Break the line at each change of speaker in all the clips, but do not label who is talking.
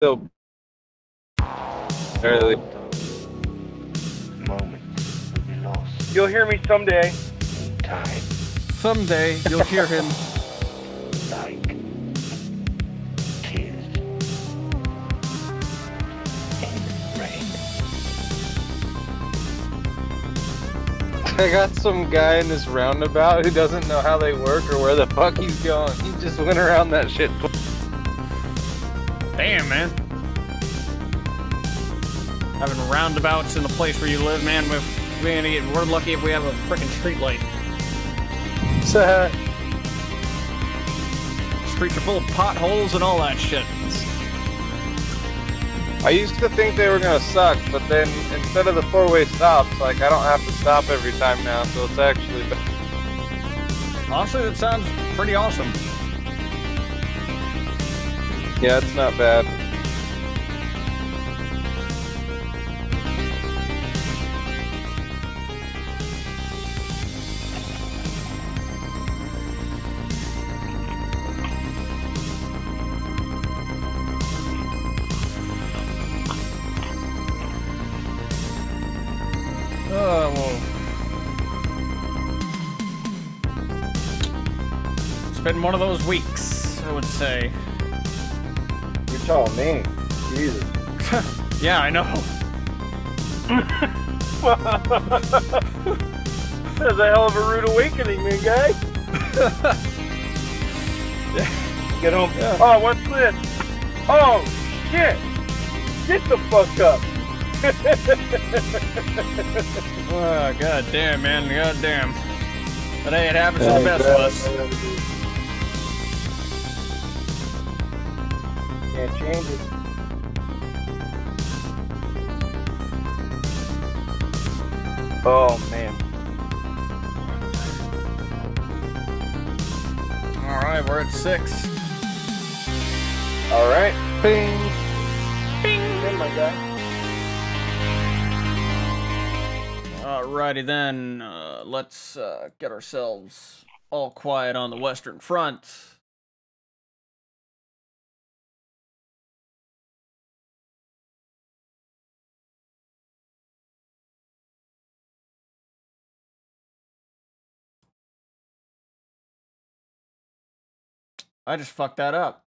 Still barely.
Moments will be lost
You'll hear me someday.
in time,
Someday you'll hear him.
like tears and rain.
I got some guy in this roundabout who doesn't know how they work or where the fuck he's going. He just went around that shit.
Damn, man. Having roundabouts in the place where you live, man. We're lucky if we have a frickin' street light. Streets are full of potholes and all that shit.
I used to think they were gonna suck, but then instead of the four-way stops, like I don't have to stop every time now, so it's actually better.
Honestly, that sounds pretty awesome.
Yeah, it's not bad.
Well. It's been one of those weeks, I would say.
You're telling me. Jesus.
Yeah, I know.
That's a hell of a rude awakening, man, guy. Get home.
Yeah.
Oh, what's this? Oh, shit. Get the fuck up.
Oh, god damn, man. God damn. But hey, it happens to the best of us.
Can't change it. Oh, man.
Alright, we're at 6.
All right.
Bing.
Hey, my guy.
Alrighty then, let's get ourselves all quiet on the Western Front. I just fucked that up.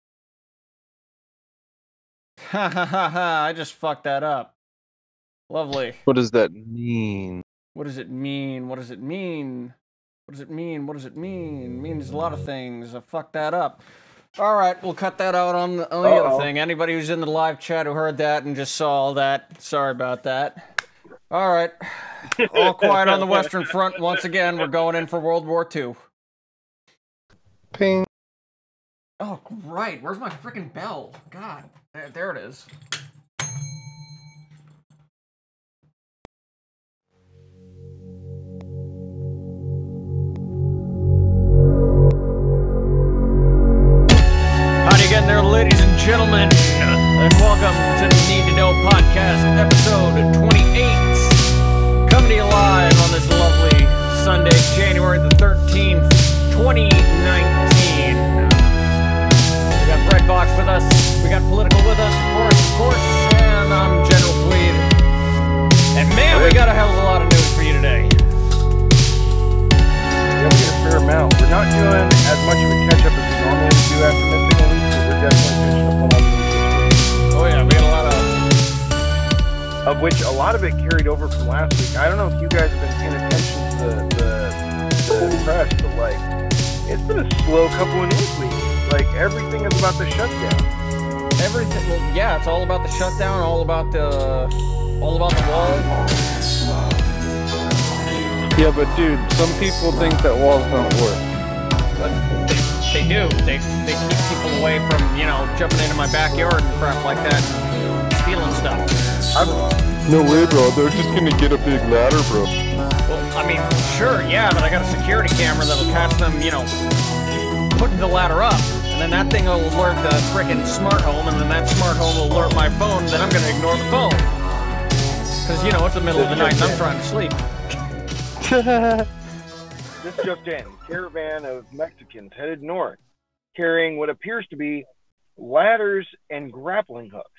Ha ha ha ha, I just fucked that up. Lovely.
What does that mean?
What does it mean? What does it mean? What does it mean? What does it mean? It means a lot of things. I fucked that up. Alright, we'll cut that out on the other thing. Anybody who's in the live chat who heard that and just saw all that, sorry about that. Alright. All quiet on the Western Front. Once again, we're going in for World War II.
Ping.
Oh, right. Where's my freaking bell? God. There it is. Howdy again there, ladies and gentlemen, and welcome to the Knead To Know podcast, episode 28. Coming to you live on this lovely Sunday, January the 13th, 2019. We got Breadbox with us, we got Political with us, of course, and I'm General Tweed. And man, we got a hell of a lot of news for you today.
Yeah, we get a fair amount. We're not doing as much of a catch-up as we normally do after missing a week, but we're definitely catching up on all the news this week.
Oh yeah, we got a lot
Of which a lot of it carried over from last week. I don't know if you guys have been paying attention to the press, but like, it's been a slow couple of news weeks. Like, everything is about the shutdown.
everything. Well, yeah, it's all about the shutdown, all about the wall.
Yeah, but dude, some people think that walls don't work.
But they do. They keep people away from, you know, jumping into my backyard and crap like that, and stealing stuff.
No way, bro. They're just gonna get a big ladder, bro.
Well, I mean, sure, yeah, but I got a security camera that'll catch them, you know, putting the ladder up. And then that thing will alert the frickin' smart home, and then that smart home will alert my phone, then I'm gonna ignore the phone. Because, you know, it's the middle of the night and I'm trying to sleep.
This just in. Caravan of Mexicans headed north, carrying what appears to be ladders, and grappling hooks.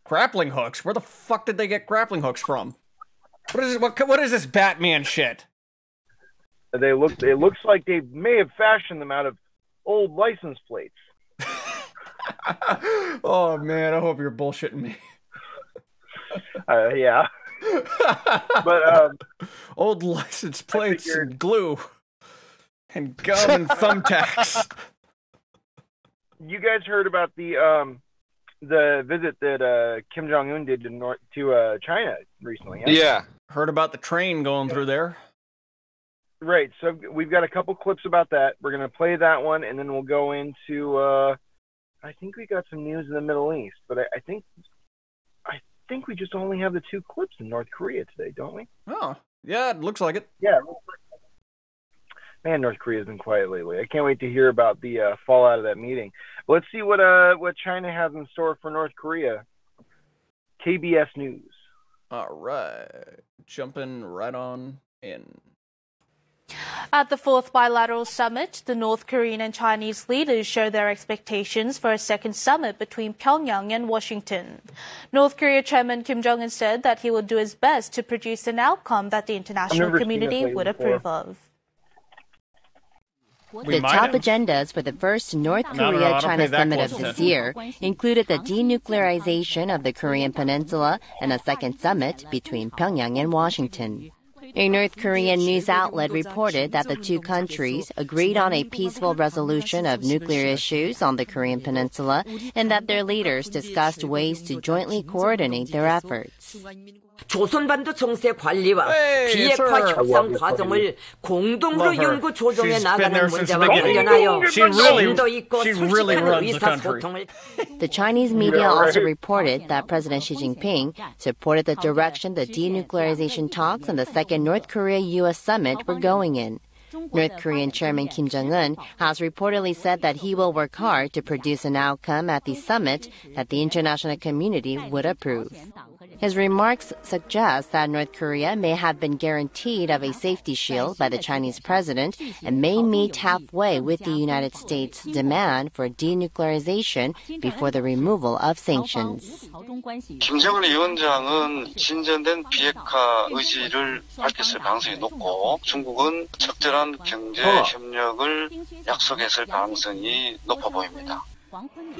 Grappling hooks? Where the fuck did they get grappling hooks from? What is it? What is this Batman shit?
They look. It looks like they may have fashioned them out of old license plates.
Oh man, I hope you're bullshitting me.
Yeah. But
old license plates and glue and gum and thumbtacks.
You guys heard about the visit that Kim Jong-un did to China recently?
Yeah.
Heard about the train going through there.
Right. So we've got a couple clips about that. We're gonna play that one, and then we'll go into. I think we got some news in the Middle East, but I think we just only have the 2 clips in North Korea today, don't we?
Oh, yeah, it looks like it.
Yeah. Man, North Korea's been quiet lately. I can't wait to hear about the fallout of that meeting. Let's see what China has in store for North Korea. KBS News.
All right, jumping right on in.
At the 4th bilateral summit, the North Korean and Chinese leaders showed their expectations for a second summit between Pyongyang and Washington. North Korea Chairman Kim Jong-un said that he would do his best to produce an outcome that the international community would approve of.
The top agendas for the first North Korea-China summit of this year included the denuclearization of the Korean peninsula and a second summit between Pyongyang and Washington. A North Korean news outlet reported that the 2 countries agreed on a peaceful resolution of nuclear issues on the Korean peninsula and that their leaders discussed ways to jointly coordinate their efforts.
조선반도 정세 관리와 비핵화 협상 과정을 공동으로 연구 조정해 나가는 문제와 관련하여 심도 있고 솔직한 의사소통을.
The Chinese media also reported that President Xi Jinping supported the direction the denuclearization talks and the second North Korea-U.S. summit were going in. North Korean Chairman Kim Jong-un has reportedly said that he will work hard to produce an outcome at the summit that the international community would approve. His remarks suggest that North Korea may have been guaranteed of a safety shield by the Chinese president and may meet halfway with the United States' demand for denuclearization before the removal of sanctions.
김정은 위원장은 진전된 비핵화 의지를 밝혔을 가능성이 높고 중국은 적절한 경제 협력을 약속했을 가능성이 높아 보입니다.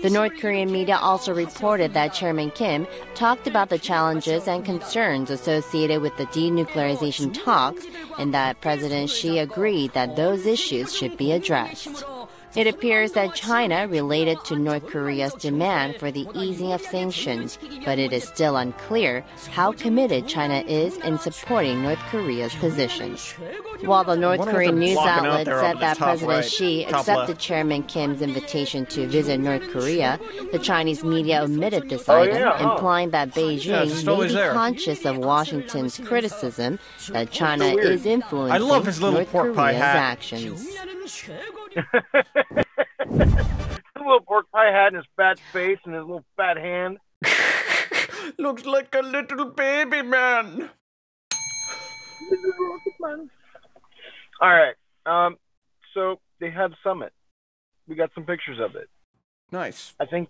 The North Korean media also reported that Chairman Kim talked about the challenges and concerns associated with the denuclearization talks and that President Xi agreed that those issues should be addressed. It appears that China related to North Korea's demand for the easing of sanctions, but it is still unclear how committed China is in supporting North Korea's position. While the North Korean news outlet said that President Xi accepted Chairman Kim's invitation to visit North Korea, the Chinese media omitted this item, implying that Beijing may be conscious of Washington's criticism that China is influencing North Korea's actions.
A little pork pie hat and his fat face and his little fat hand.
Looks like a little baby man.
All right. So they had a summit. We got some pictures of it.
Nice.
I think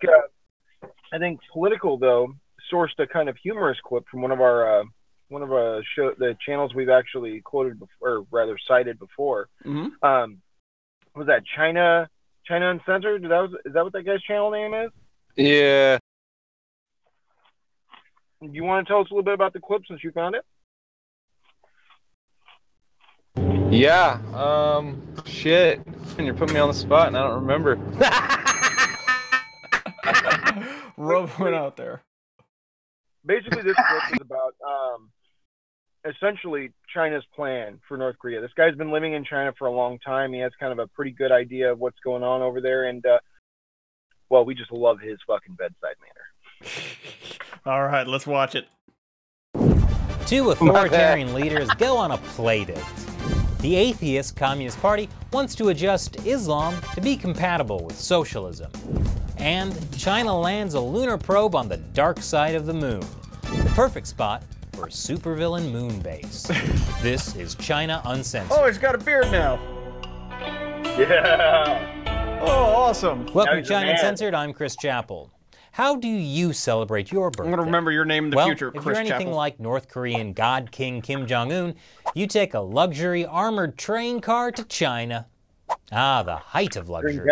Political though sourced a kind of humorous clip from one of the channels we've actually quoted before, or rather cited before.
Mm-hmm.
Was that China Uncensored? Is that what that guy's channel name is?
Yeah.
Do you want to tell us a little bit about the clip since you found it?
Yeah. Shit. You're putting me on the spot and I don't remember.
Rob went out there.
Basically, this clip is about essentially China's plan for North Korea. This guy's been living in China for a long time. He has kind of a pretty good idea of what's going on over there, and well, we just love his fucking bedside manner.
All right, let's watch it.
2 authoritarian leaders go on a playdate. The atheist Communist Party wants to adjust Islam to be compatible with socialism. And China lands a lunar probe on the dark side of the moon. The perfect spot for a supervillain moon base. This is China Uncensored.
Oh, he's got a beard now.
Yeah.
Oh, awesome.
Welcome to China Uncensored. I'm Chris Chappell. How do you celebrate your birthday?
I'm going to remember your name in the future, Chris
If you're anything
Chappell.
like North Korean God King Kim Jong-un, you take a luxury armored train car to China. Ah, the height of luxury.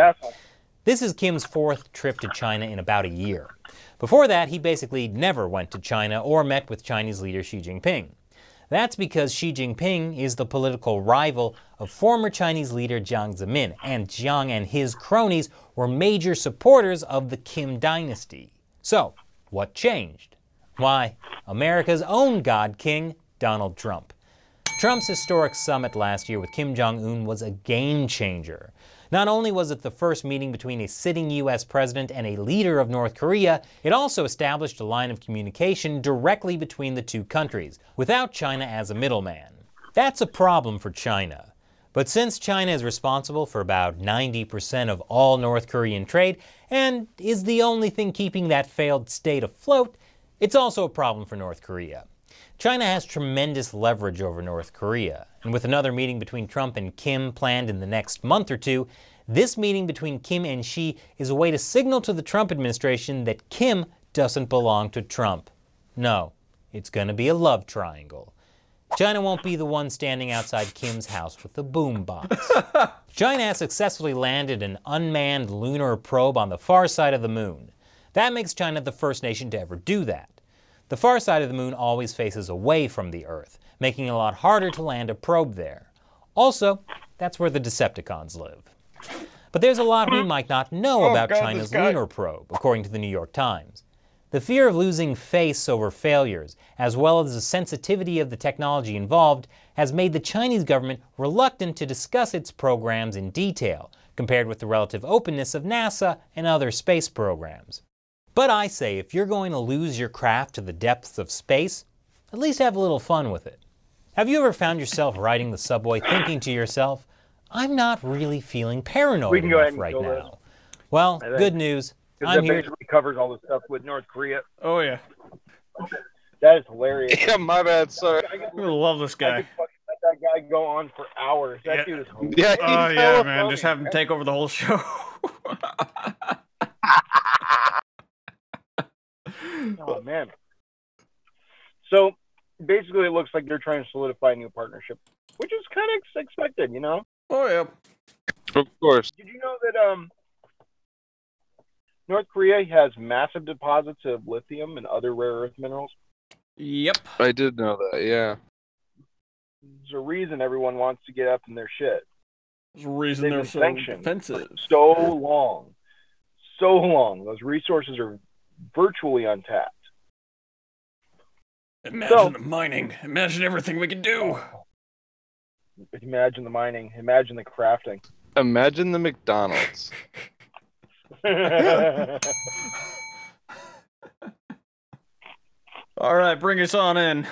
This is Kim's 4th trip to China in about a year. Before that, he basically never went to China or met with Chinese leader Xi Jinping. That's because Xi Jinping is the political rival of former Chinese leader Jiang Zemin, and Jiang and his cronies were major supporters of the Kim dynasty. So, what changed? Why, America's own God King, Donald Trump. Trump's historic summit last year with Kim Jong-un was a game changer. Not only was it the first meeting between a sitting U.S. president and a leader of North Korea, it also established a line of communication directly between the two countries, without China as a middleman. That's a problem for China. But since China is responsible for about 90% of all North Korean trade, and is the only thing keeping that failed state afloat, it's also a problem for North Korea. China has tremendous leverage over North Korea, and with another meeting between Trump and Kim planned in the next month or two, this meeting between Kim and Xi is a way to signal to the Trump administration that Kim doesn't belong to Trump. No, it's going to be a love triangle. China won't be the one standing outside Kim's house with the boombox. China has successfully landed an unmanned lunar probe on the far side of the moon. That makes China the first nation to ever do that. The far side of the moon always faces away from the Earth, making it a lot harder to land a probe there. Also, that's where the Decepticons live. But there's a lot we might not know about China's lunar probe, according to the New York Times. The fear of losing face over failures, as well as the sensitivity of the technology involved, has made the Chinese government reluctant to discuss its programs in detail, compared with the relative openness of NASA and other space programs. But I say, if you're going to lose your craft to the depths of space, at least have a little fun with it. Have you ever found yourself riding the subway thinking to yourself, I'm not really feeling paranoid enough right now? Well, good news. I'm here.
Basically covers all the stuff with North Korea.
Oh, yeah.
That is hilarious.
Yeah, my bad, sorry.
I love this guy.
I could fucking let that guy go on for hours. That dude is hilarious.
Yeah,
oh, yeah, man. Funny. Just have him take over the whole show.
Oh, man. So, basically, it looks like they're trying to solidify a new partnership, which is kind of expected, you know?
Oh, yeah.
Of course.
Did you know that North Korea has massive deposits of lithium and other rare earth minerals?
Yep.
I did know that, yeah.
There's a reason everyone wants to get up in their shit.
There's a reason they're so defensive.
So long. So long. Those resources are virtually untapped.
Imagine the mining. Imagine everything we can do.
Imagine the mining. Imagine the crafting.
Imagine the McDonald's.
All right, bring us on in.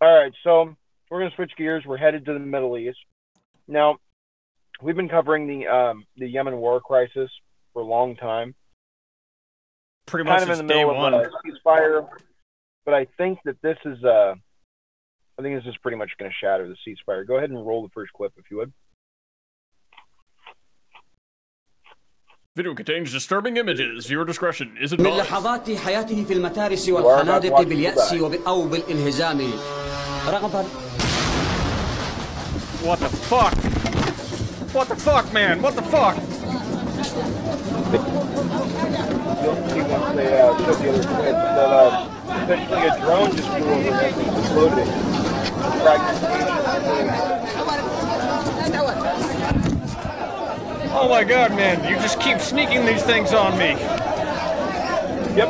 All right, so we're going to switch gears. We're headed to the Middle East. Now, we've been covering the Yemen war crisis for a long time.
Pretty much
kind of in the middle of a ceasefire, but I think that this is pretty much going to shatter the ceasefire. Go ahead and roll the first clip, if you would.
Video contains disturbing images. Viewer discretion is advised.
من لحظات حياته في المتارس والخنادق باليأس أو بالانهزام.
What the fuck? What the fuck, man? What the fuck?
You'll see once they show the other clips that essentially a drone just flew over and exploded.
Oh my god, man, you just keep sneaking these things on me.
Yep.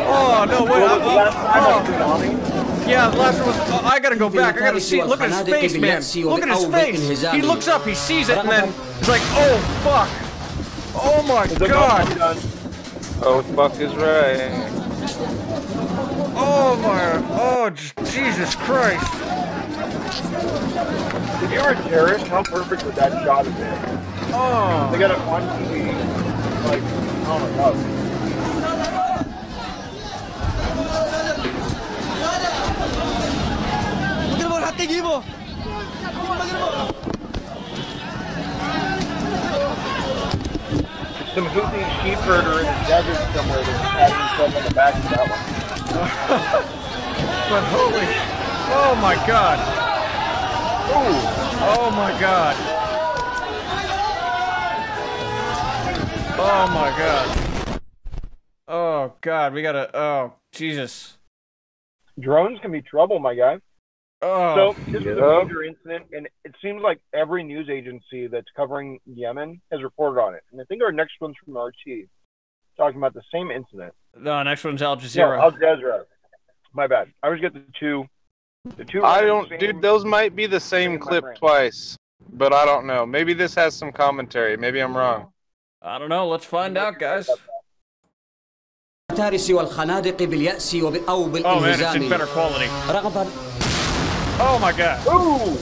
Oh, no, wait. Yeah, the last one was. Oh, I gotta go back. I gotta see. Look at his face, man. Look at his face. He looks up, he sees it, and then he's like, oh, fuck. Oh my god.
Oh, fuck is right.
Oh my. Oh, Jesus Christ.
If you are a terrorist, how perfect would that shot have been?
Oh.
They got it on TV. Like, oh my god. Some Houthi sheep herder in the desert somewhere that's patting himself on the back of that one.
But holy, oh my God.
Ooh.
Oh my God. Oh my God. Oh God, we gotta, oh, Jesus.
Drones can be trouble, my guy.
Oh.
So this is a major incident, and it seems like every news agency that's covering Yemen has reported on it. And I think our next one's from RT, talking about the same incident.
No, next one's Al Jazeera.
No, Al Jazeera. My bad. I always get the two.
I don't, dude. Those might be the same clip twice, but I don't know. Maybe this has some commentary. Maybe I'm wrong.
I don't know. Let's find out, guys.
Oh man, it's
in better quality. Oh my God.
Ooh!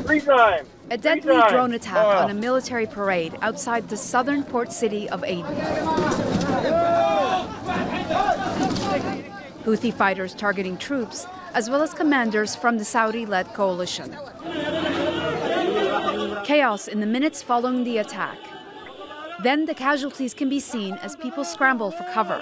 3 times!
A deadly drone attack on a military parade outside the southern port city of Aden. Houthi fighters targeting troops, as well as commanders from the Saudi-led coalition. Chaos in the minutes following the attack. Then the casualties can be seen as people scramble for cover.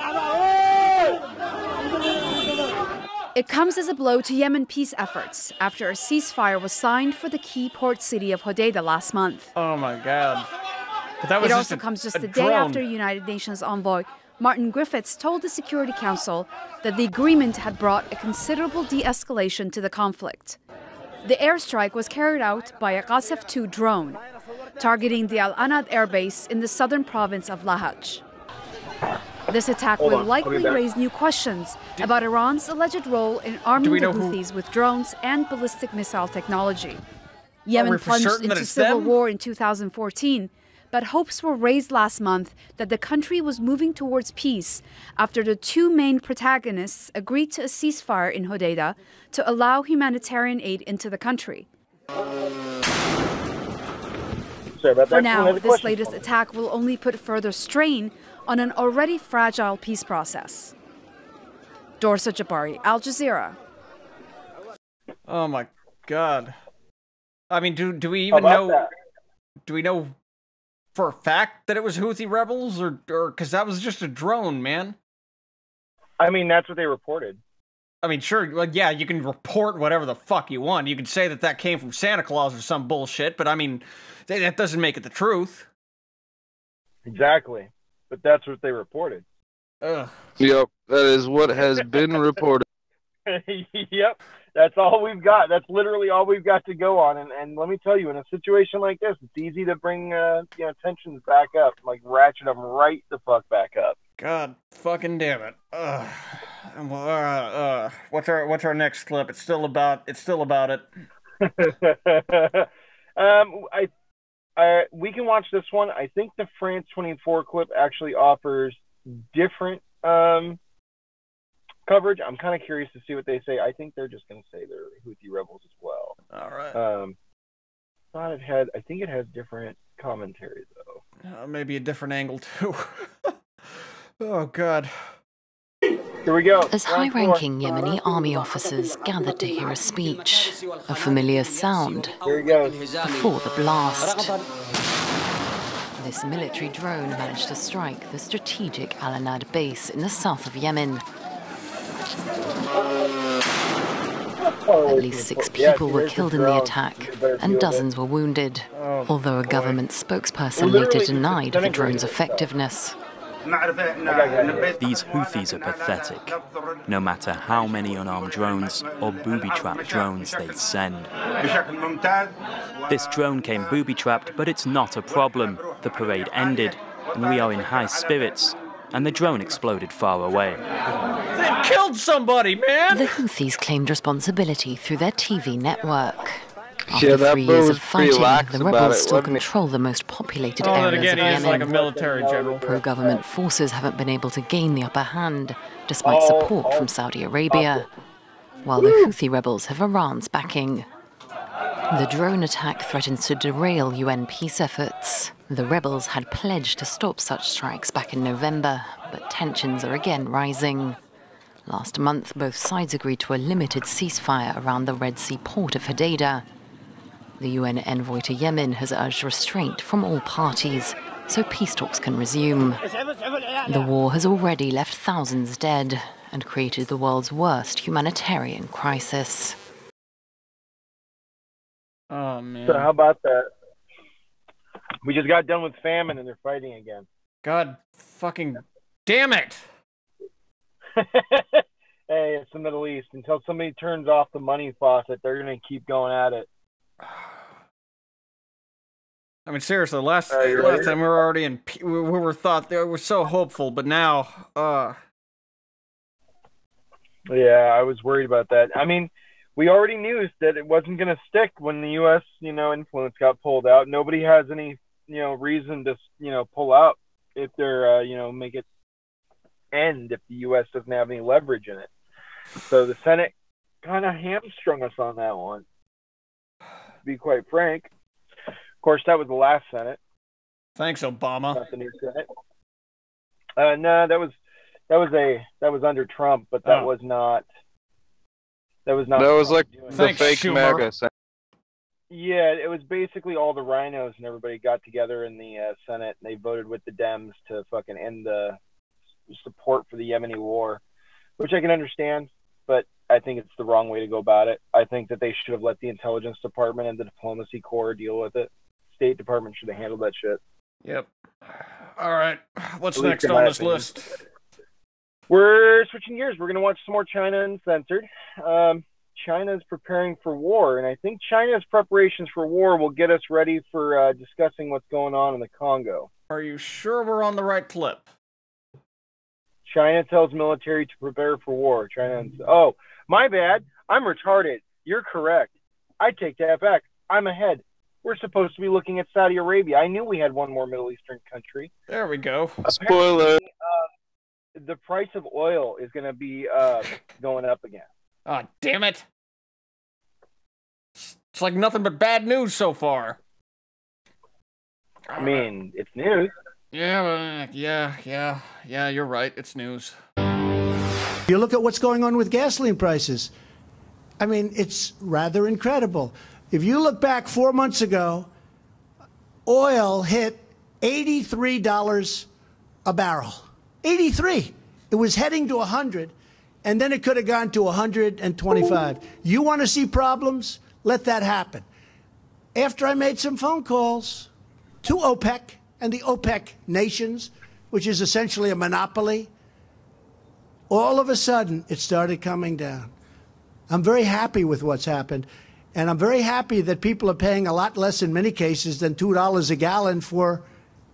It comes as a blow to Yemen peace efforts after a ceasefire was signed for the key port city of Hodeidah last month.
Oh my God. But that was
it also comes just a day after United Nations envoy Martin Griffiths told the Security Council that the agreement had brought a considerable de-escalation to the conflict. The airstrike was carried out by a Qasef-2 drone, targeting the Al-Anad airbase in the southern province of Lahaj. This attack will likely raise new questions about Iran's alleged role in arming the Houthis with drones and ballistic missile technology. Yemen plunged into civil war in 2014, but hopes were raised last month that the country was moving towards peace after the 2 main protagonists agreed to a ceasefire in Hodeidah to allow humanitarian aid into the country. For now, this latest attack will only put further strain on an already fragile peace process. Dorsa Jabari, Al Jazeera.
Oh my God. I mean, do we even know? Do we know for a fact that it was Houthi rebels, or because that was just a drone, man?
I mean, that's what they reported.
I mean, sure, like, yeah, you can report whatever the fuck you want. You can say that came from Santa Claus or some bullshit, but I mean, that doesn't make it the truth.
Exactly. But that's what they reported.
Yep, that is what has been reported.
Yep, that's all we've got. That's literally all we've got to go on. And let me tell you, in a situation like this, it's easy to bring tensions back up, like ratchet them right the fuck back up.
God fucking damn it. What's our next clip? It's still about it.
We can watch this one. I think the France 24 clip actually offers different coverage. I'm kind of curious to see what they say. I think they're just going to say they're Houthi rebels as well.
All right.
I think it has different commentary though.
Maybe a different angle too. Oh God.
Here we go.
As high-ranking Yemeni army officers gathered to hear a speech, a familiar sound before the blast. This military drone managed to strike the strategic Al-Anad base in the south of Yemen. At least 6 people were killed in the attack, and dozens were wounded, although a government spokesperson later denied the drone's effectiveness.
These Houthis are pathetic, no matter how many unarmed drones or booby-trapped drones they send. This drone came booby-trapped, but it's not a problem. The parade ended, and we are in high spirits, and the drone exploded far away.
They killed somebody, man!
The Houthis claimed responsibility through their TV network. After 3 years of fighting, the rebels still control the most populated areas of Yemen.
Like a military general.
Pro-government forces haven't been able to gain the upper hand, despite support from Saudi Arabia, while the Houthi rebels have Iran's backing. The drone attack threatens to derail UN peace efforts. The rebels had pledged to stop such strikes back in November, but tensions are again rising. Last month, both sides agreed to a limited ceasefire around the Red Sea port of Hodeidah. The UN envoy to Yemen has urged restraint from all parties so peace talks can resume. The war has already left thousands dead and created the world's worst humanitarian crisis.
Oh, man.
So how about that? We just got done with famine and they're fighting again.
God fucking damn it!
Hey, it's the Middle East. Until somebody turns off the money faucet, they're going to keep going at it.
I mean, seriously, last time we were already in, we were so hopeful, but now,
Yeah, I was worried about that. I mean, we already knew that it wasn't going to stick when the U.S., influence got pulled out. Nobody has any, reason to, pull out if they're, make it end if the U.S. doesn't have any leverage in it. So the Senate kind of hamstrung us on that one, to be quite frank. Of course, that was the last Senate.
Thanks, Obama.
Not the new Senate. No, that was under Trump, but that was not. That was not.
That was like the
Thanks,
fake
Schumer.
MAGA Senate.
Yeah, it was basically all the rhinos and everybody got together in the Senate and they voted with the Dems to fucking end the support for the Yemeni war, which I can understand, but I think it's the wrong way to go about it. I think that they should have let the intelligence department and the diplomacy corps deal with it. State Department should have handled that shit.
Yep. All right. What's
At least
next
in
on
my
this
opinion.
list?
We're switching gears. We're going to watch some more China Uncensored. China is preparing for war, and I think China's preparations for war will get us ready for discussing what's going on in the Congo.
Are you sure we're on the right clip?
China tells military to prepare for war. Oh, my bad. I'm retarded. You're correct. I take that back. I'm ahead. We're supposed to be looking at Saudi Arabia. I knew we had one more Middle Eastern country.
There we go.
Spoiler.
The price of oil is going to be going up again.
Oh, damn it. It's like nothing but bad news so far.
I mean, it's news.
Yeah, you're right. It's news.
You look at what's going on with gasoline prices. I mean, it's rather incredible. If you look back 4 months ago, oil hit $83 a barrel. 83. It was heading to 100, and then it could have gone to 125. You want to see problems? Let that happen. After I made some phone calls to OPEC and the OPEC nations, which is essentially a monopoly, all of a sudden it started coming down. I'm very happy with what's happened, and I'm very happy that people are paying a lot less in many cases than $2 a gallon for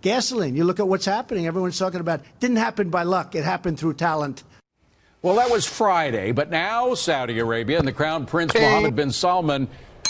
gasoline. You look at what's happening. Everyone's talking about it. Didn't happen by luck. It happened through talent.
Well, that was Friday, but now Saudi Arabia and the Crown Prince Mohammed bin Salman,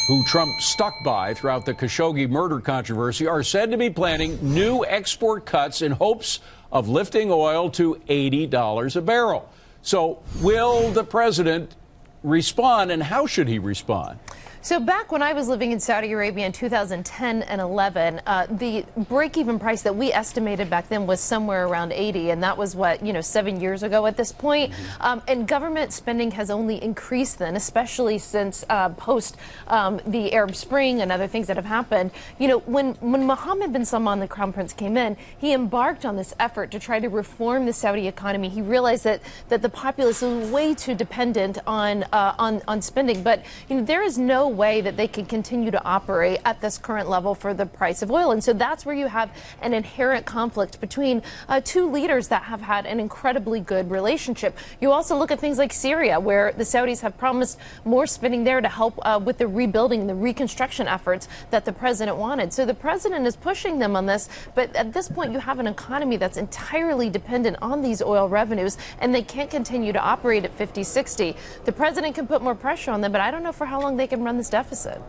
who Trump stuck by throughout the Khashoggi murder controversy, are said to be planning new export cuts in hopes of lifting oil to $80 a barrel. So will the president respond, and how should he respond?
So back when I was living in Saudi Arabia in 2010 and 11, the break-even price that we estimated back then was somewhere around 80, and that was what, 7 years ago at this point. And government spending has only increased then, especially since post the Arab Spring and other things that have happened. When Mohammed bin Salman, the Crown Prince, came in, he embarked on this effort to try to reform the Saudi economy. He realized that the populace is way too dependent on spending, but there is no way that they can continue to operate at this current level for the price of oil. And so that's where you have an inherent conflict between two leaders that have had an incredibly good relationship. You also look at things like Syria, where the Saudis have promised more spending there to help with the rebuilding and the reconstruction efforts that the president wanted. So the president is pushing them on this, but at this point you have an economy that's entirely dependent on these oil revenues, and they can't continue to operate at 50-60. The president can put more pressure on them, but I don't know for how long they can run this deficit.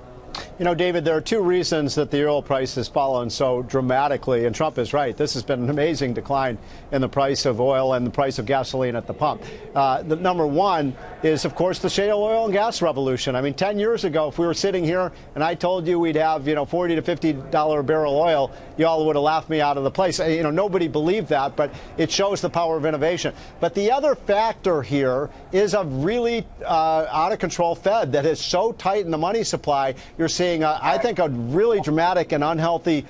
You know, David, there are two reasons that the oil price has fallen so dramatically, and Trump is right. This has been an amazing decline in the price of oil and the price of gasoline at the pump. The number one is, of course, the shale oil and gas revolution. I mean, 10 years ago, if we were sitting here and I told you we'd have, $40 to $50 a barrel oil, you all would have laughed me out of the place. Nobody believed that, but it shows the power of innovation. But the other factor here is a really out of control Fed that is so tight in the money supply. You're seeing, I think, a really dramatic and unhealthy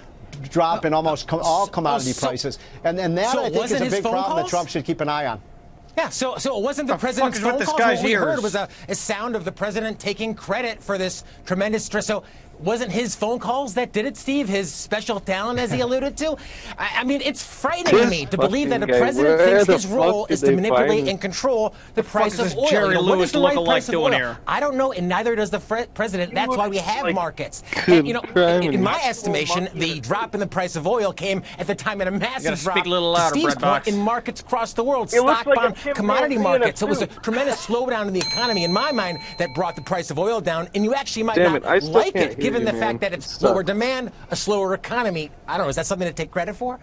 drop in almost all commodity prices. And that, I think, is a big problem that Trump should keep an eye on.
Yeah, so it wasn't the president's phone calls. What we heard was a sound of the president taking credit for this tremendous stress. So wasn't his phone calls that did it, Steve? His special talent, as he alluded to? I mean, it's frightening to me to believe that a president thinks his role is to manipulate and control the price of oil.
Jerry Lewis
what is the right price
doing
of oil?
here?
I don't know, and neither does the president. That's why we have markets. And, in my estimation, the drop in the price of oil came at the time of a massive drop.
Speak a little louder,
to Steve's
Bread
point,
Box.
in markets across the world, stock bond, commodity markets. It was a tremendous slowdown in the economy, in my mind, that brought the price of oil down. And you actually might not like it, given the fact that it's lower demand, a slower economy. I don't know. Is that something to take credit for?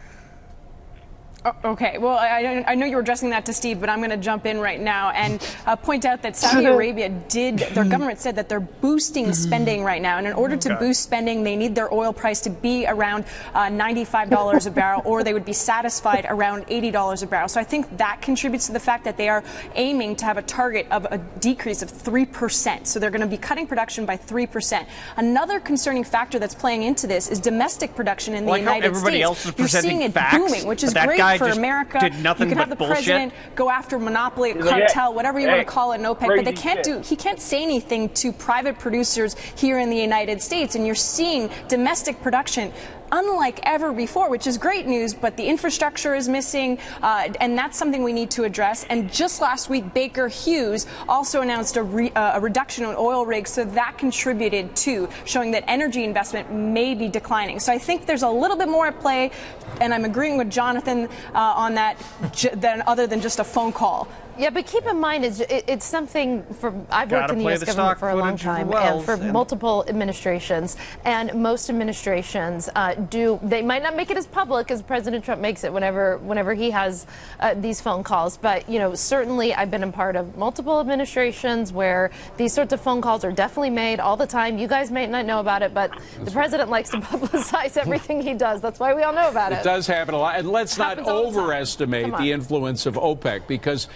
Okay, well, I know you were addressing that to Steve, but I'm going to jump in right now and point out that Saudi Arabia their government said that they're boosting spending right now. And in order to boost spending, they need their oil price to be around $95 a barrel, or they would be satisfied around $80 a barrel. So I think that contributes to the fact that they are aiming to have a target of a decrease of 3%. So they're going to be cutting production by 3%. Another concerning factor that's playing into this is domestic production in the United States. You're seeing it booming, which is great for America. You can have the president go after monopoly, cartel, whatever you want to call it, in OPEC, but he can't say anything to private producers here in the United States. And you're seeing domestic production unlike ever before, which is great news, but the infrastructure is missing, and that's something we need to address. And just last week, Baker Hughes also announced a reduction in oil rigs, so that contributed to showing that energy investment may be declining. So I think there's a little bit more at play, and I'm agreeing with Jonathan on that, other than just a phone call.
Yeah, but keep in mind, it's something I've worked in the U.S. government for a long time, and for multiple administrations, and most administrations they might not make it as public as President Trump makes it whenever he has these phone calls, but certainly I've been a part of multiple administrations where these sorts of phone calls are definitely made all the time. You guys may not know about it, but the president likes to publicize everything he does. That's why we all know about it.
It does happen a lot, and let's not overestimate the influence of OPEC, because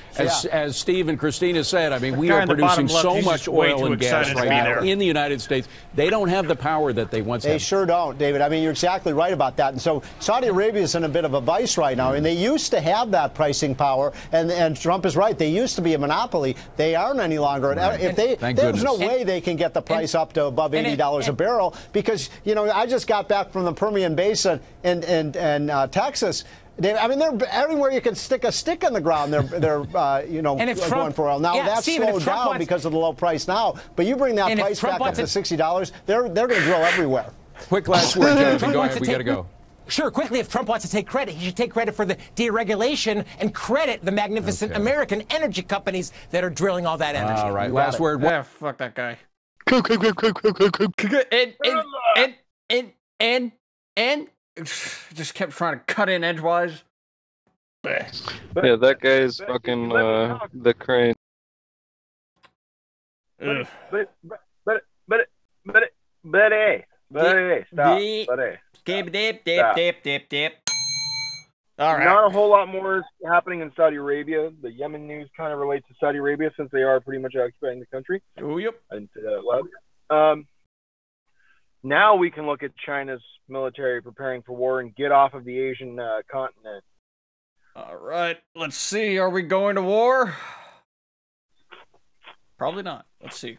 as Steve and Christina said, I mean, we are producing so much oil and gas right now in the United States. They don't have the power that they once had.
They sure don't, David. I mean, you're exactly right about that. And so Saudi Arabia is in a bit of a vice right now. And they used to have that pricing power. And Trump is right. They used to be a monopoly. They aren't any longer. Right. If there's no way they can get the price up to above $80 a barrel, because, I just got back from the Permian Basin in Texas. I mean, they're everywhere you can stick a stick in the ground. They're going for oil. Now that's slowed down because of the low price now. But you bring that price back up to $60, they're going to drill everywhere.
Quick last word, Jonathan. Go ahead. We got to go.
Sure, quickly, if Trump wants to take credit, he should take credit for the deregulation and credit the magnificent American energy companies that are drilling all that energy.
All right, last word.
Yeah, fuck that guy. And just kept trying to cut in edgewise.
Yeah, that guy is fucking the crane.
Dip.
All right.
Not a whole lot more is happening in Saudi Arabia. The Yemen news kind of relates to Saudi Arabia since they are pretty much occupying the country.
Oh, yep.
And now we can look at China's military preparing for war and get off of the Asian continent.
All right. Let's see. Are we going to war? Probably not. Let's see.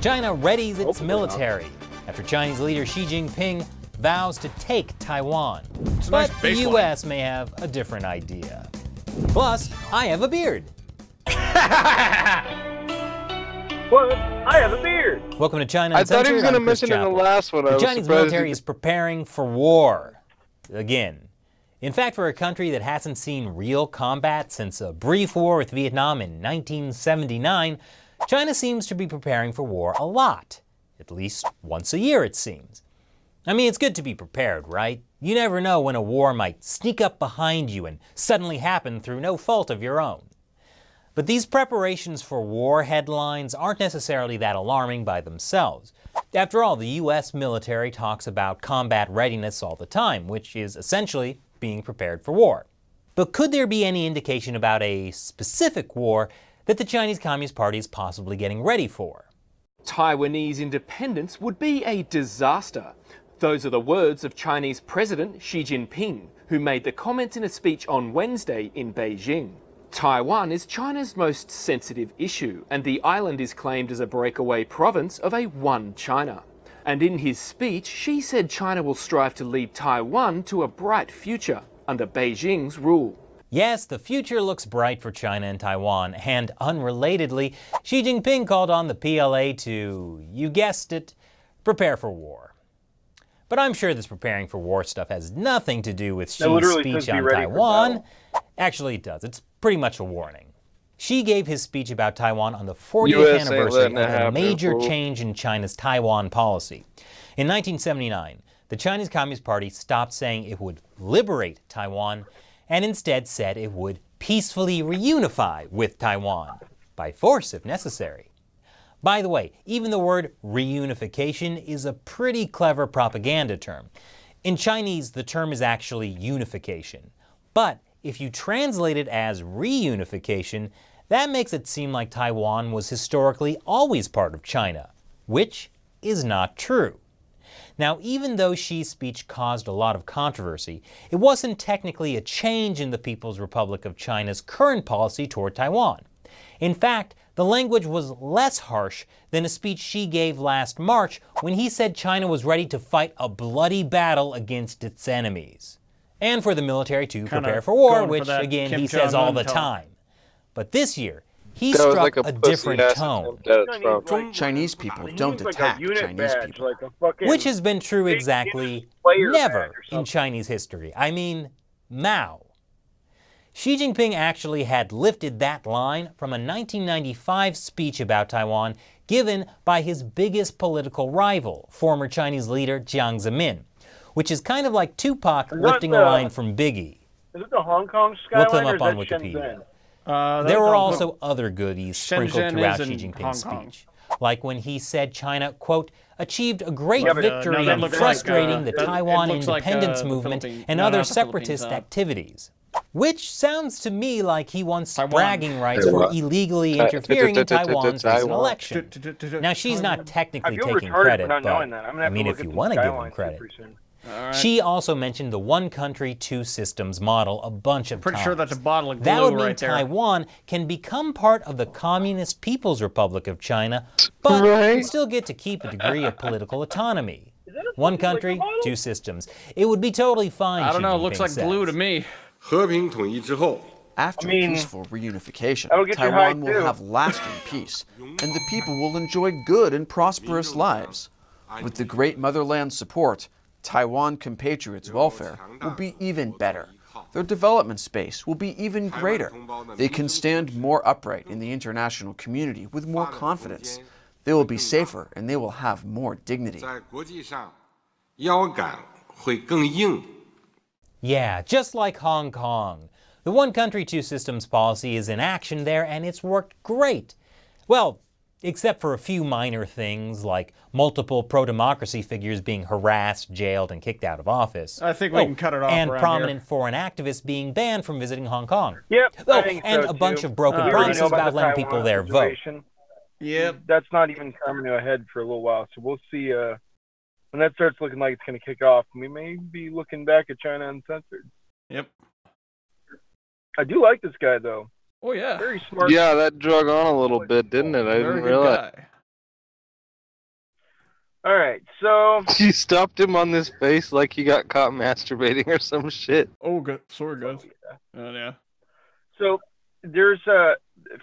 China readies its military after Chinese leader Xi Jinping vows to take Taiwan. But the U.S. may have a different idea. Plus, I have a beard.
What? I have a beard.
Welcome to China.
I thought he was going to mention in the last one.
The Chinese military is preparing for war. Again. In fact, for a country that hasn't seen real combat since a brief war with Vietnam in 1979, China seems to be preparing for war a lot. at least once a year it seems. I mean, it's good to be prepared, right? You never know when a war might sneak up behind you and suddenly happen through no fault of your own. But these preparations for war headlines aren't necessarily that alarming by themselves. After all, the U.S. military talks about combat readiness all the time, which is essentially being prepared for war. But could there be any indication about a specific war that the Chinese Communist Party is possibly getting ready for?
Taiwanese independence would be a disaster. Those are the words of Chinese President Xi Jinping, who made the comments in a speech on Wednesday in Beijing. Taiwan is China's most sensitive issue, and the island is claimed as a breakaway province of a one China. And in his speech, Xi said China will strive to lead Taiwan to a bright future under Beijing's rule.
Yes, the future looks bright for China and Taiwan, and unrelatedly, Xi Jinping called on the PLA to, you guessed it, prepare for war. But I'm sure this preparing for war stuff has nothing to do with Xi's speech on Taiwan. Actually, it does. It's pretty much a warning. Xi gave his speech about Taiwan on the 40th anniversary of a major change in China's Taiwan policy. In 1979, the Chinese Communist Party stopped saying it would liberate Taiwan and instead said it would peacefully reunify with Taiwan, by force if necessary. By the way, even the word reunification is a pretty clever propaganda term. In Chinese, the term is actually unification. But if you translate it as reunification, that makes it seem like Taiwan was historically always part of China, which is not true. Now, even though Xi's speech caused a lot of controversy, it wasn't technically a change in the People's Republic of China's current policy toward Taiwan. In fact, the language was less harsh than a speech Xi gave last March when he said China was ready to fight a bloody battle against its enemies. And for the military to prepare for war, which, again, he says all the time. But this year, he struck a different tone.
Chinese people don't attack Chinese people.
Which has been true exactly never in Chinese history. I mean, Mao. Xi Jinping actually had lifted that line from a 1995 speech about Taiwan given by his biggest political rival, former Chinese leader Jiang Zemin, which is kind of like Tupac lifting a line from Biggie.
Is it the Hong Kong skyline?
Look them up on Wikipedia. There were also other goodies sprinkled throughout Xi Jinping's speech, like when he said China, quote, achieved a great victory in frustrating the Taiwan independence movement and other separatist activities. Which sounds to me like he wants bragging rights for illegally interfering in Taiwan's recent election. Now, she's not technically taking credit, but I mean, if you want to give him credit. Xi also mentioned the one country, two systems model a bunch of times.
Pretty sure that's a bottle of glue
that would mean
right there.
Taiwan can become part of the Communist People's Republic of China, but can still get to keep a degree of political autonomy. One country, two systems. It would be totally fine.
I don't know, it looks like glue to me.
After peaceful reunification, Taiwan will have lasting peace, and the people will enjoy good and prosperous lives. With the great motherland's support, Taiwan compatriots' welfare will be even better. Their development space will be even greater. They can stand more upright in the international community with more confidence. They will be safer and they will have more dignity.
Yeah, just like Hong Kong. The one country, two systems policy is in action there and it's worked great. Well, except for a few minor things like multiple pro-democracy figures being harassed, jailed, and kicked out of office.
I think we can cut it off
and
around
prominent
here.
foreign activists being banned from visiting Hong Kong.
Yep,
oh,
I think
and
so
a bunch
too.
of broken promises about letting people there vote.
Yep, that's not even coming to a head for a little while. So we'll see when that starts looking like it's going to kick off. We may be looking back at China Uncensored.
Yep.
I do like this guy though.
Oh yeah.
Very smart.
Yeah, that drug on a little bit, didn't it? I didn't realize.
All right, so
you stopped him on this face like he got caught masturbating or some shit.
Oh, good. Sorry, guys. Yeah.
So there's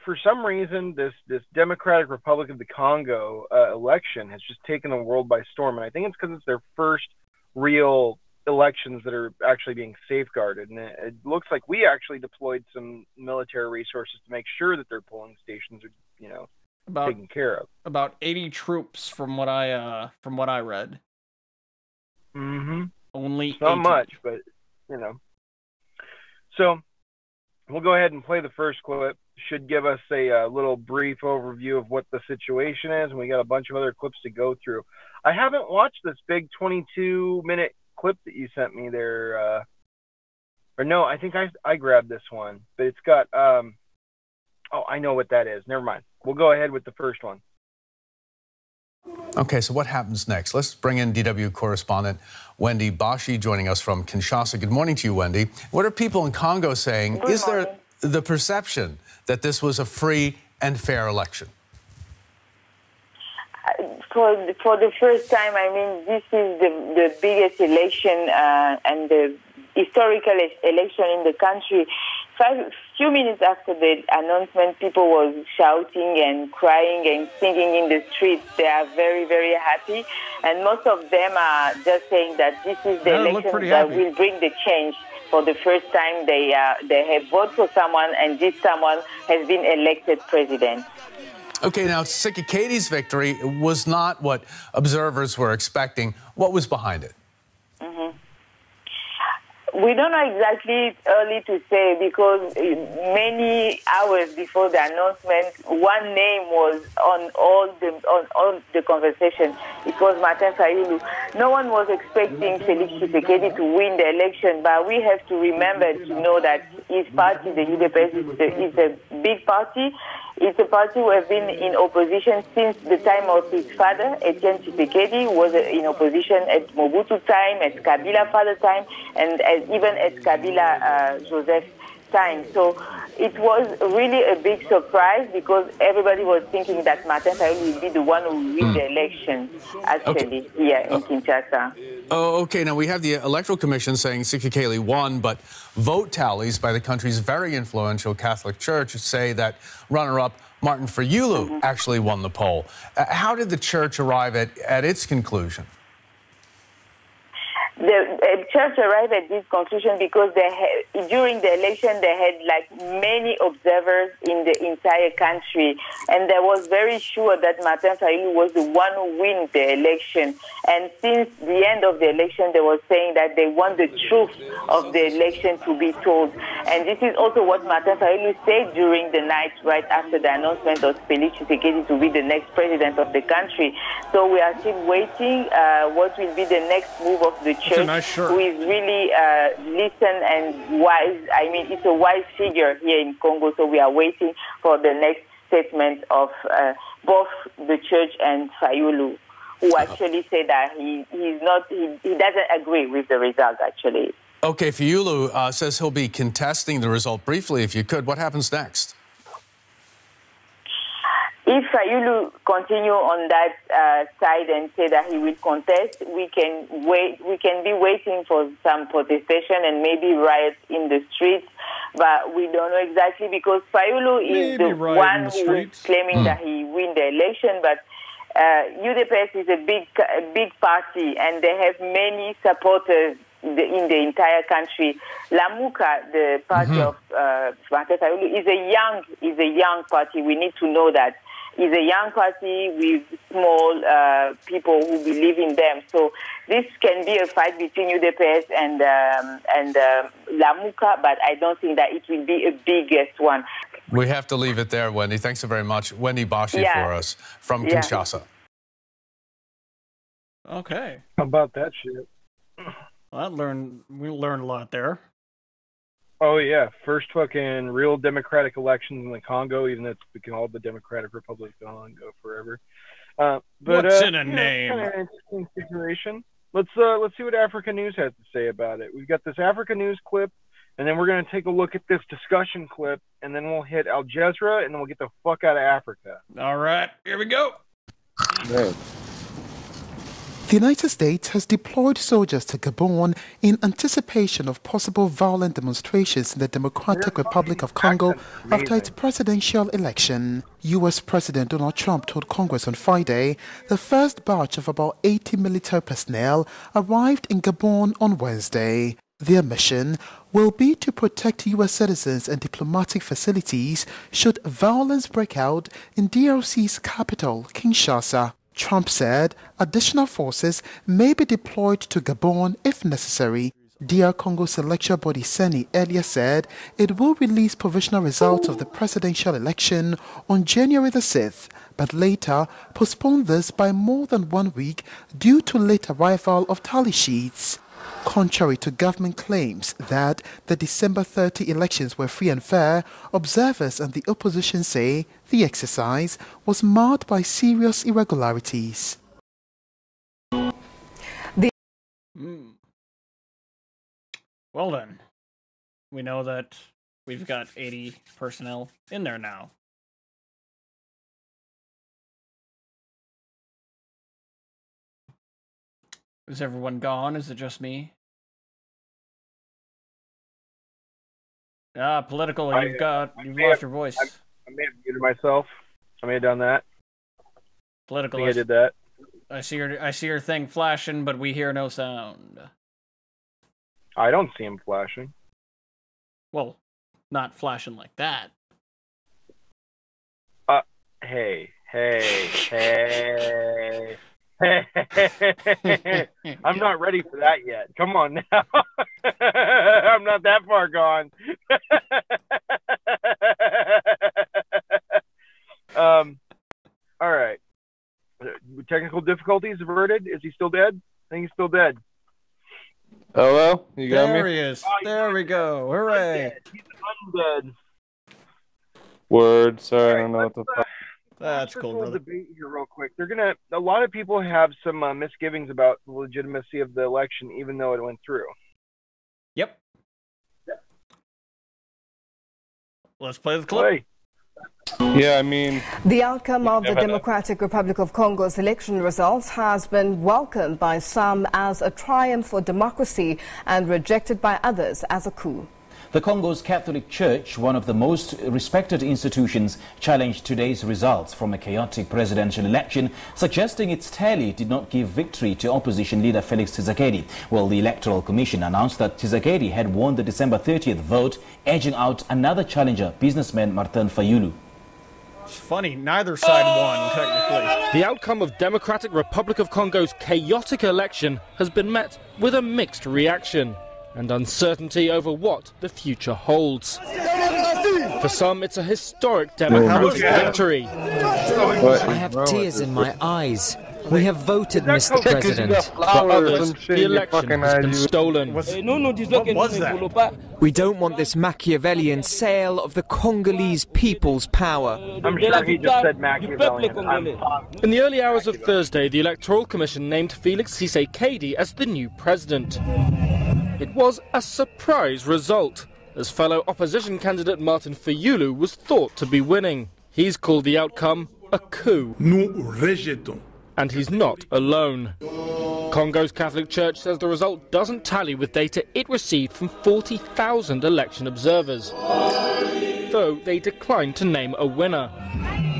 for some reason this Democratic Republic of the Congo election has just taken the world by storm, and I think it's because it's their first real elections that are actually being safeguarded, and it looks like we actually deployed some military resources to make sure that their polling stations are, taken care of.
About 80 troops from what I read.
Mm-hmm.
Only
it's not
80.
much, but you know. So we'll go ahead and play the first clip. Should give us a little brief overview of what the situation is, and we got a bunch of other clips to go through. I haven't watched this big 22-minute clip that you sent me there. Or no, I think I grabbed this one, but it's got oh, I know what that is. Never mind. We'll go ahead with the first one.
Okay, so what happens next? Let's bring in DW correspondent Wendy Bashi joining us from Kinshasa. Good morning to you, Wendy. What are people in Congo saying? Is there the perception that this was a free and fair election?
For the first time, I mean, this is the biggest election and the historical election in the country. Few minutes after the announcement, people were shouting and crying and singing in the streets. They are very, very happy. And most of them are just saying that this is the election that will bring the change. For the first time, they have voted for someone, and this someone has been elected president.
Okay, now Tshisekedi's victory was not what observers were expecting. What was behind it?
We don't know exactly. It's early to say because many hours before the announcement, one name was on all the conversation. It was Martin Fayulu. No one was expecting Felix Tshisekedi to win the election, but we have to remember to know that his party, the UDPS, is a big party. It's a party who has been in opposition since the time of his father, Etienne Tshisekedi, was in opposition at Mobutu time, at Kabila father time, and even at Kabila Joseph time. So it was really a big surprise because everybody was thinking that Martin Fayulu will be the one who will win the election, actually, here in Kinshasa.
Oh, okay. Now, we have the Electoral Commission saying Tshisekedi won, but vote tallies by the country's very influential Catholic Church say that runner-up Martin Fayulu actually won the poll. How did the church arrive at its conclusion?
The church arrived at this conclusion because during the election they had like many observers in the entire country, and they was very sure that Martin Fayulu was the one who win the election. And since the end of the election, they were saying that they want the truth of the election to be told. And this is also what Martin Fayulu said during the night right after the announcement of Felix Tshisekedi to be the next president of the country. So we are still waiting what will be the next move of the church. Who is really listen and wise. I mean, it's a wise figure here in Congo, so we are waiting for the next statement of both the church and Fayulu, who actually say that he doesn't agree with the result, actually.
Okay, Fayulu says he'll be contesting the result. Briefly, if you could, what happens next?
If Fayulu continue on that side and say that he will contest, we can wait. We can be waiting for some protestation and maybe riots in the streets, but we don't know exactly because Fayulu is the one who is claiming that he win the election. But UDPS is a big party, and they have many supporters in the entire country. Lamuka, the party of Martin Fayulu, is a young party. We need to know that. It's a young party with small people who believe in them. So this can be a fight between UDPS and Lamuka, but I don't think that it will be a biggest one.
We have to leave it there, Wendy. Thanks so very much. Wendy Bashi for us from Kinshasa.
Okay.
How about that shit?
Well, we learned a lot there.
Oh, yeah. First fucking real democratic elections in the Congo, even though it's been called the Democratic Republic of Congo forever. But,
what's in a name?
Kind of an interesting situation. Let's see what Africa News has to say about it. We've got this Africa News clip, and then we're going to take a look at this discussion clip, and then we'll hit Al Jazeera, and then we'll get the fuck out of Africa.
All right. Here we go.
Right.
The United States has deployed soldiers to Gabon in anticipation of possible violent demonstrations in the Democratic Republic of Congo after its presidential election. U.S. President Donald Trump told Congress on Friday the first batch of about 80 military personnel arrived in Gabon on Wednesday. Their mission will be to protect U.S. citizens and diplomatic facilities should violence break out in DRC's capital, Kinshasa. Trump said additional forces may be deployed to Gabon if necessary. DR Congo's electoral body Seni earlier said it will release provisional results of the presidential election on January the 6th, but later postponed this by more than 1 week due to late arrival of tally sheets. Contrary to government claims that the December 30 elections were free and fair, observers and the opposition say the exercise was marred by serious irregularities.
Well then, we know that we've got 80 personnel in there now. Is everyone gone? Is it just me? Ah, political, you've lost your voice.
I may have muted myself. I may have done that.
Political.
I did that.
I see your thing flashing, but we hear no sound.
I don't see him flashing.
Well, not flashing like that.
Hey. I'm not ready for that yet. Come on now. I'm not that far gone. All right. Technical difficulties averted. Is he still dead? I think he's still dead.
Hello? You got me?
There he is. There we go. Hooray.
He's undead.
Word. Sorry, I don't know what the fuck.
That's cool, brother.
Debate here real quick. A lot of people have some misgivings about the legitimacy of the election, even though it went through.
Yep. Let's play the clip.
Yeah, I mean...
The outcome of the Democratic Republic of Congo's election results has been welcomed by some as a triumph for democracy and rejected by others as a coup.
The Congo's Catholic Church, one of the most respected institutions, challenged today's results from a chaotic presidential election, suggesting its tally did not give victory to opposition leader Felix Tshisekedi. Well, the Electoral Commission announced that Tshisekedi had won the December 30th vote, edging out another challenger, businessman Martin Fayulu.
It's funny, neither side won, technically.
The outcome of Democratic Republic of Congo's chaotic election has been met with a mixed reaction and uncertainty over what the future holds. For some, it's a historic democratic victory.
I have tears in my eyes. We have voted, Mr. President.
For others, the election has been stolen.
What was that?
We don't want this Machiavellian sale of the Congolese people's power.
I'm sure he just said Machiavellian.
In the early hours of Thursday, the Electoral Commission named Felix Tshisekedi as the new president. It was a surprise result, as fellow opposition candidate Martin Fayulu was thought to be winning. He's called the outcome a coup. And he's not alone. Congo's Catholic Church says the result doesn't tally with data it received from 40,000 election observers, though they declined to name a winner.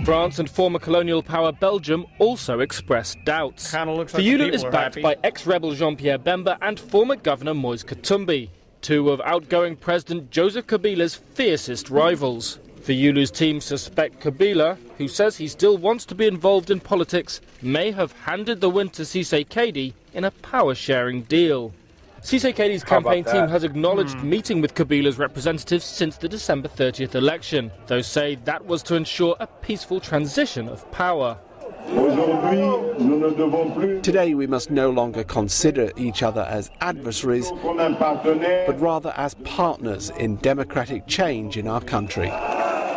France and former colonial power Belgium also expressed doubts. Fayulu is backed by ex-rebel Jean-Pierre Bemba and former governor Moise Katumbi, two of outgoing President Joseph Kabila's fiercest rivals. Fayulu's team suspect Kabila, who says he still wants to be involved in politics, may have handed the win to Tshisekedi in a power-sharing deal. Tshisekedi's campaign team has acknowledged meeting with Kabila's representatives since the December 30th election, though say that was to ensure a peaceful transition of power.
Today we must no longer consider each other as adversaries, but rather as partners in democratic change in our country.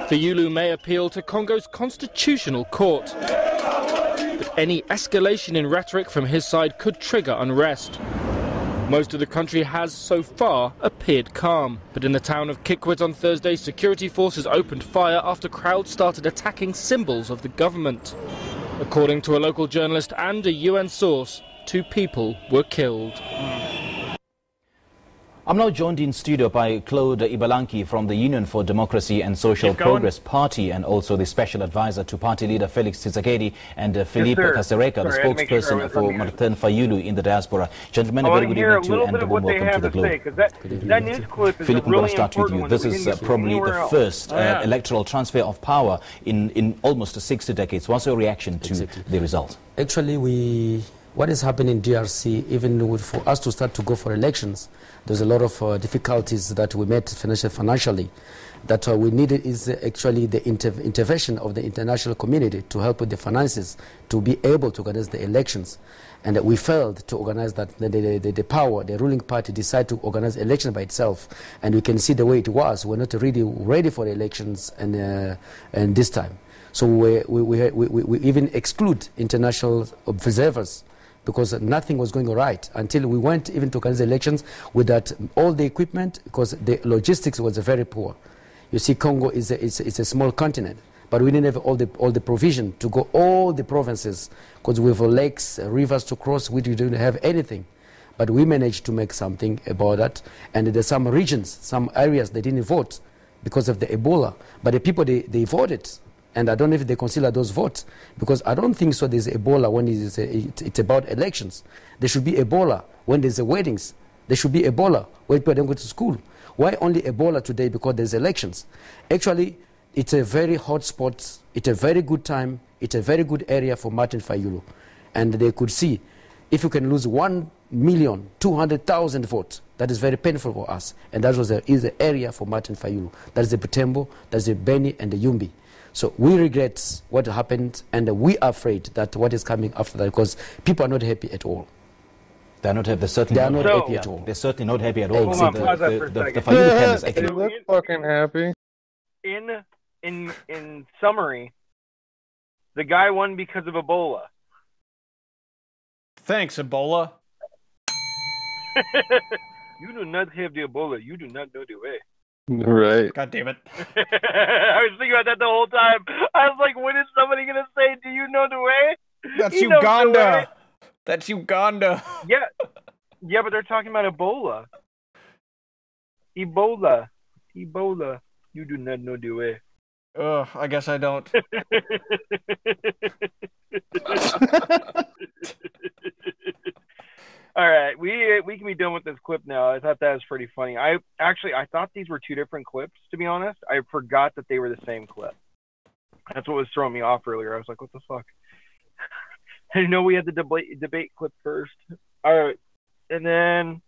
Fayulu may appeal to Congo's constitutional court, but any escalation in rhetoric from his side could trigger unrest. Most of the country has, so far, appeared calm. But in the town of Kikwit on Thursday, security forces opened fire after crowds started attacking symbols of the government. According to a local journalist and a UN source, 2 people were killed.
I'm now joined in studio by Claude Ibalanki from the Union for Democracy and Social Progress Party, and also the special advisor to party leader Felix Tshisekedi, and Philippe Kasereka, the spokesperson for Martin Fayulu in the diaspora. Gentlemen, a very good evening to you and a warm welcome to the Globe.
That news clip is
Philippe, I'm
really
going to start with you. This is probably the first electoral transfer of power in almost 60 decades. What's your reaction to the result?
Actually, what is happening in DRC, even for us to start to go for elections, there's a lot of difficulties that we met financially. That we needed is actually the intervention of the international community to help with the finances to be able to organize the elections. And we failed to organize that. The ruling party decided to organize elections by itself. And we can see the way it was. We're not really ready for the elections and this time. So we even exclude international observers, because nothing was going right until we went even to organize elections without all the equipment, because the logistics was very poor. You see, Congo is a small continent, but we didn't have all the provision to go all the provinces, because we have lakes, rivers to cross, we didn't have anything. But we managed to make something about that, and there's some regions, some areas they didn't vote because of the Ebola, but the people, they voted. And I don't know if they consider those votes, because I don't think so there's Ebola when it's about elections. There should be Ebola when there's weddings. There should be Ebola when people don't go to school. Why only Ebola today? Because there's elections. Actually, it's a very hot spot. It's a very good time. It's a very good area for Martin Fayulu. And they could see, if you can lose 1,200,000 votes, that is very painful for us. And that is the area for Martin Fayulu. That is the Butembo, that's the Beni, and the Yumbi. So we regret what happened, and we are afraid that what is coming after that, because people are not happy at all.
They're not happy. They're certainly not happy at all. They're certainly not happy at all.
Hold on, pause that for a second.
They look fucking happy.
In summary, the guy won because of Ebola.
Thanks, Ebola.
You do not have the Ebola. You do not know the way.
Right.
God damn it.
I was thinking about that the whole time. I was like, when is somebody going to say, do you know the way?
That's Uganda. That's Uganda.
Yeah. Yeah, but they're talking about Ebola. Ebola. Ebola. You do not know the way.
Ugh, I guess I don't.
All right, we can be done with this clip now. I thought that was pretty funny. I thought these were two different clips, to be honest. I forgot that they were the same clip. That's what was throwing me off earlier. I was like, what the fuck? I didn't know we had the debate clip first. All right, and then,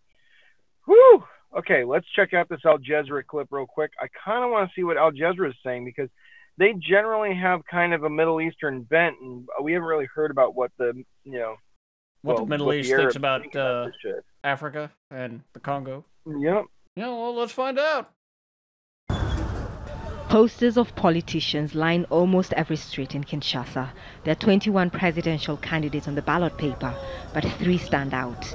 whew. Okay, let's check out this Al Jazeera clip real quick. I kind of want to see what Al Jazeera is saying, because they generally have kind of a Middle Eastern bent, and we haven't really heard about what the,
what the Middle East thinks about Africa and the Congo.
Yep.
Yeah, well, let's find out.
Posters of politicians line almost every street in Kinshasa. There are 21 presidential candidates on the ballot paper, but 3 stand out.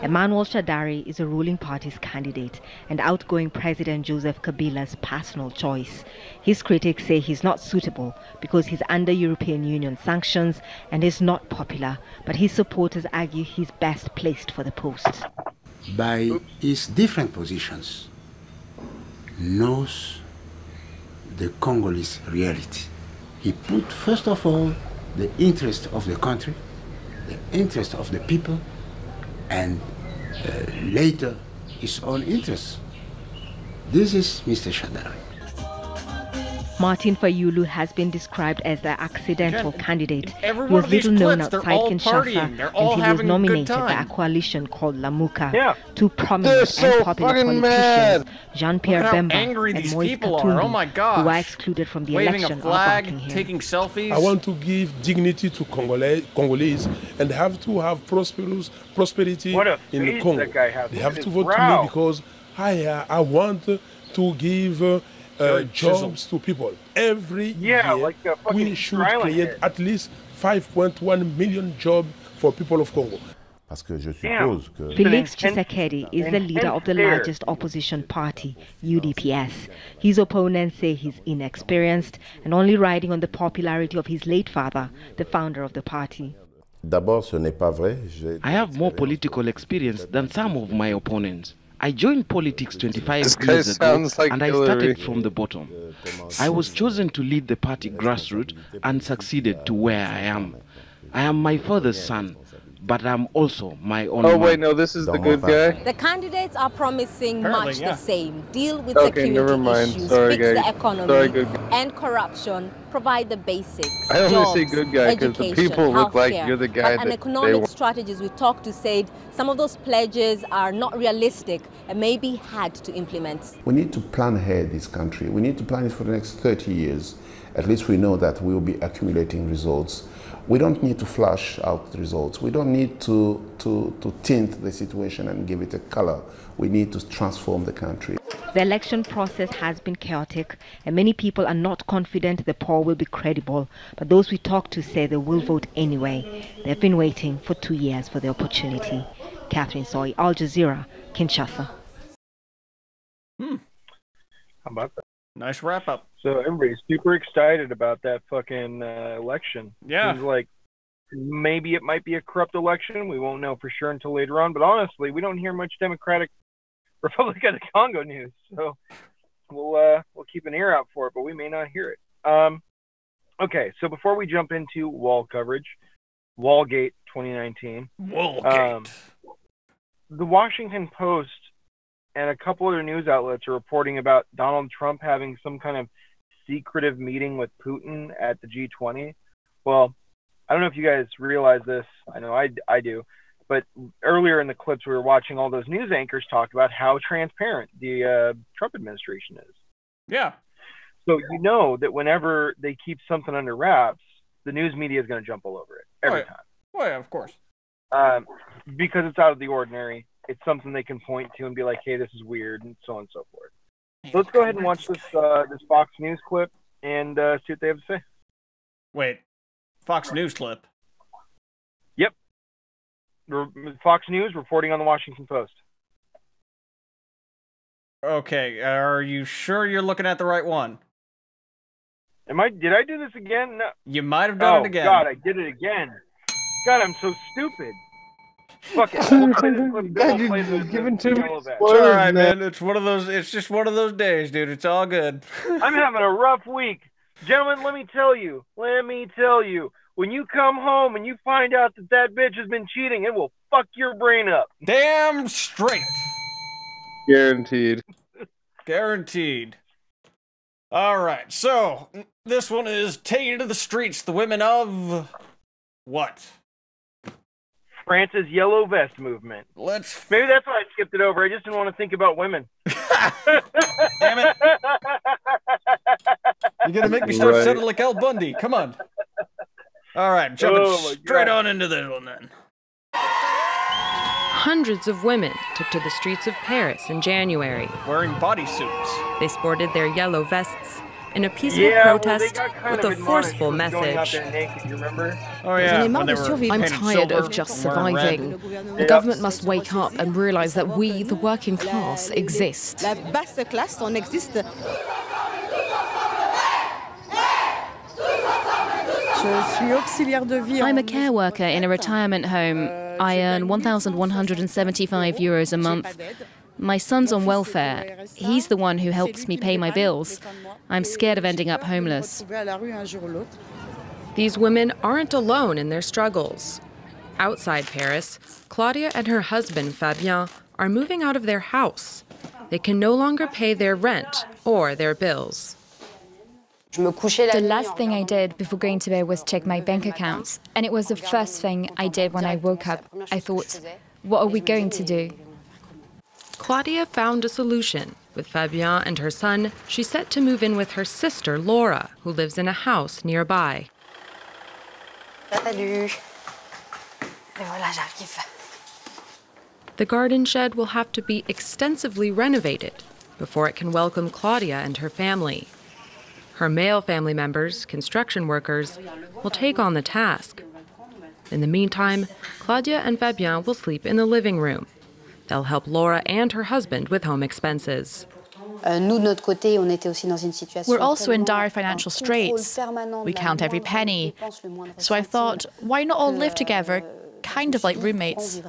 Emmanuel Shadari is a ruling party's candidate and outgoing President Joseph Kabila's personal choice. His critics say he's not suitable because he's under European Union sanctions and is not popular, but his supporters argue he's best placed for the post.
By his different positions, knows the Congolese reality. He put, first of all, the interest of the country, the interest of the people, and later his own interests. This is Mr. Shadari.
Martin Fayulu has been described as the accidental candidate. He was little known outside Kinshasa until he was nominated by a coalition called Lamuka. 2 prominent and popular politicians, Jean-Pierre Bemba and Moïse Katumbi, who were excluded from the election, are backing him.
Taking selfies.
I want to give dignity to Congolese and have to have prosperity in Congo. They have to vote to me because I want to give jobs to people. Every year, we should create at least 5.1 million jobs for people of Congo.
Felix Tshisekedi is the leader of the largest opposition party, UDPS. His opponents say he's inexperienced and only riding on the popularity of his late father, the founder of the party.
I have more political experience than some of my opponents. I joined politics 25 years ago, and I started from the bottom. I was chosen to lead the party grassroots and succeeded to where I am. I am my father's son, but I'm also my own man.
Oh wait, no, this is the good guy?
The candidates are promising much the same. Deal with
Okay, never
security
mind.
issues,
Sorry,
fix the
guys.
economy,
Sorry, good guy.
end corruption, provide the basics,
I only
jobs,
say good guy because the
education,
people look like
healthcare.
you're the guy
but an
that
economic
they want.
strategist we talked to said some of those pledges are not realistic and may be hard to implement.
We need to plan ahead this country. We need to plan it for the next 30 years. At least we know that we will be accumulating results. We don't need to flash out the results. We don't need to tint the situation and give it a color. We need to transform the country.
The election process has been chaotic, and many people are not confident the poll will be credible. But those we talked to say they will vote anyway. They've been waiting for 2 years for the opportunity. Catherine Soy, Al Jazeera, Kinshasa.
How about that?
Nice wrap up.
So everybody's super excited about that fucking election.
Yeah.
Seems like maybe it might be a corrupt election. We won't know for sure until later on. But honestly, we don't hear much Democratic Republic of the Congo news. So we'll keep an ear out for it, but we may not hear it. Okay, so before we jump into wall coverage, Wallgate 2019.
Wallgate.
The Washington Post and a couple other news outlets are reporting about Donald Trump having some kind of secretive meeting with Putin at the G20. Well, I don't know if you guys realize this. I know I do. But earlier in the clips, we were watching all those news anchors talk about how transparent the Trump administration is.
Yeah.
So you know that whenever they keep something under wraps, the news media is going to jump all over it every time.
Oh, yeah, of course.
Because it's out of the ordinary. It's something they can point to and be like, hey, this is weird, and so on and so forth. So let's go ahead and watch this Fox News clip and see what they have to say.
Wait, Fox News clip?
Yep. Fox News reporting on the Washington Post.
Okay, are you sure you're looking at the right one?
Did I do this again? No.
You might have done it again.
God, I did it again. God, I'm so stupid. Fuck it. We'll play this clip. We'll play the
giving too many
it's
all right, man. It's one of those. It's just one of those days, dude. It's all good.
I'm having a rough week, gentlemen. Let me tell you. When you come home and you find out that bitch has been cheating, it will fuck your brain up.
Damn straight.
Guaranteed.
Guaranteed. All right. So this one is taking to the streets. The women of what?
France's Yellow Vest movement. Maybe that's why I skipped it over. I just didn't want to think about women.
Damn it. You're going to make me start sounding like Al Bundy. Come on. All right, jumping straight on into this one then.
Hundreds of women took to the streets of Paris in January.
Wearing bodysuits.
They sported their yellow vests in a peaceful protest with a forceful message.
Oh yeah,
I'm tired of just surviving. The government must wake up and realize that we, the working class, exist.
La basse classe, on existe.
I'm a care worker in a retirement home. I earn €1,175 a month. My son's on welfare. He's the one who helps me pay my bills. I'm scared of ending up homeless.
These women aren't alone in their struggles. Outside Paris, Claudia and her husband, Fabien, are moving out of their house. They can no longer pay their rent or their bills.
The last thing I did before going to bed was check my bank accounts. And it was the first thing I did when I woke up. I thought, what are we going to do?
Claudia found a solution. With Fabien and her son, she's set to move in with her sister, Laura, who lives in a house nearby. The garden shed will have to be extensively renovated before it can welcome Claudia and her family. Her male family members, construction workers, will take on the task. In the meantime, Claudia and Fabien will sleep in the living room. They'll help Laura and her husband with home expenses.
We're also in dire financial straits. We count every penny. So I thought, why not all live together, kind of like roommates?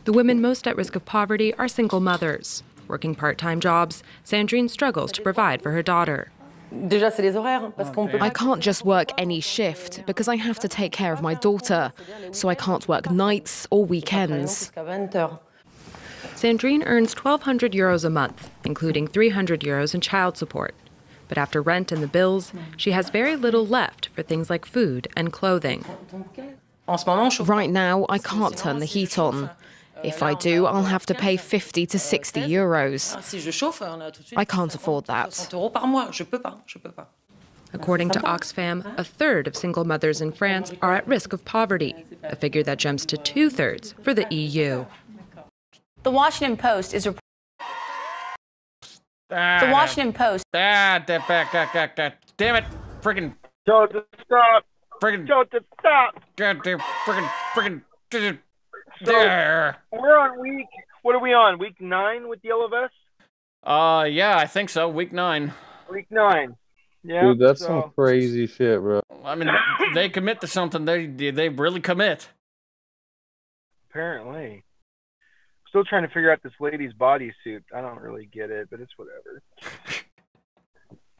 The women most at risk of poverty are single mothers. Working part-time jobs, Sandrine struggles to provide for her daughter.
I can't just work any shift because I have to take care of my daughter, so I can't work nights or weekends.
Sandrine earns €1,200 a month, including €300 in child support. But after rent and the bills, she has very little left for things like food and clothing.
Right now, I can't turn the heat on. If I do, I'll have to pay 50 to 60 euros. I can't afford that.
According to Oxfam, a third of single mothers in France are at risk of poverty, a figure that jumps to 2/3 for the EU.
The Washington Post is reporting. The Washington Post.
Damn it! Friggin'.
Don't stop.
Friggin'.
Don't stop.
Goddamn. Friggin'.
There. We're on week. What are we on? Week 9 with Yellow Vest?
Yeah, I think so. Week 9.
Week 9. Yeah.
Dude, that's some crazy shit, bro.
I mean, they commit to something. They really commit.
Apparently. Still trying to figure out this lady's bodysuit. I don't really get it, but it's whatever.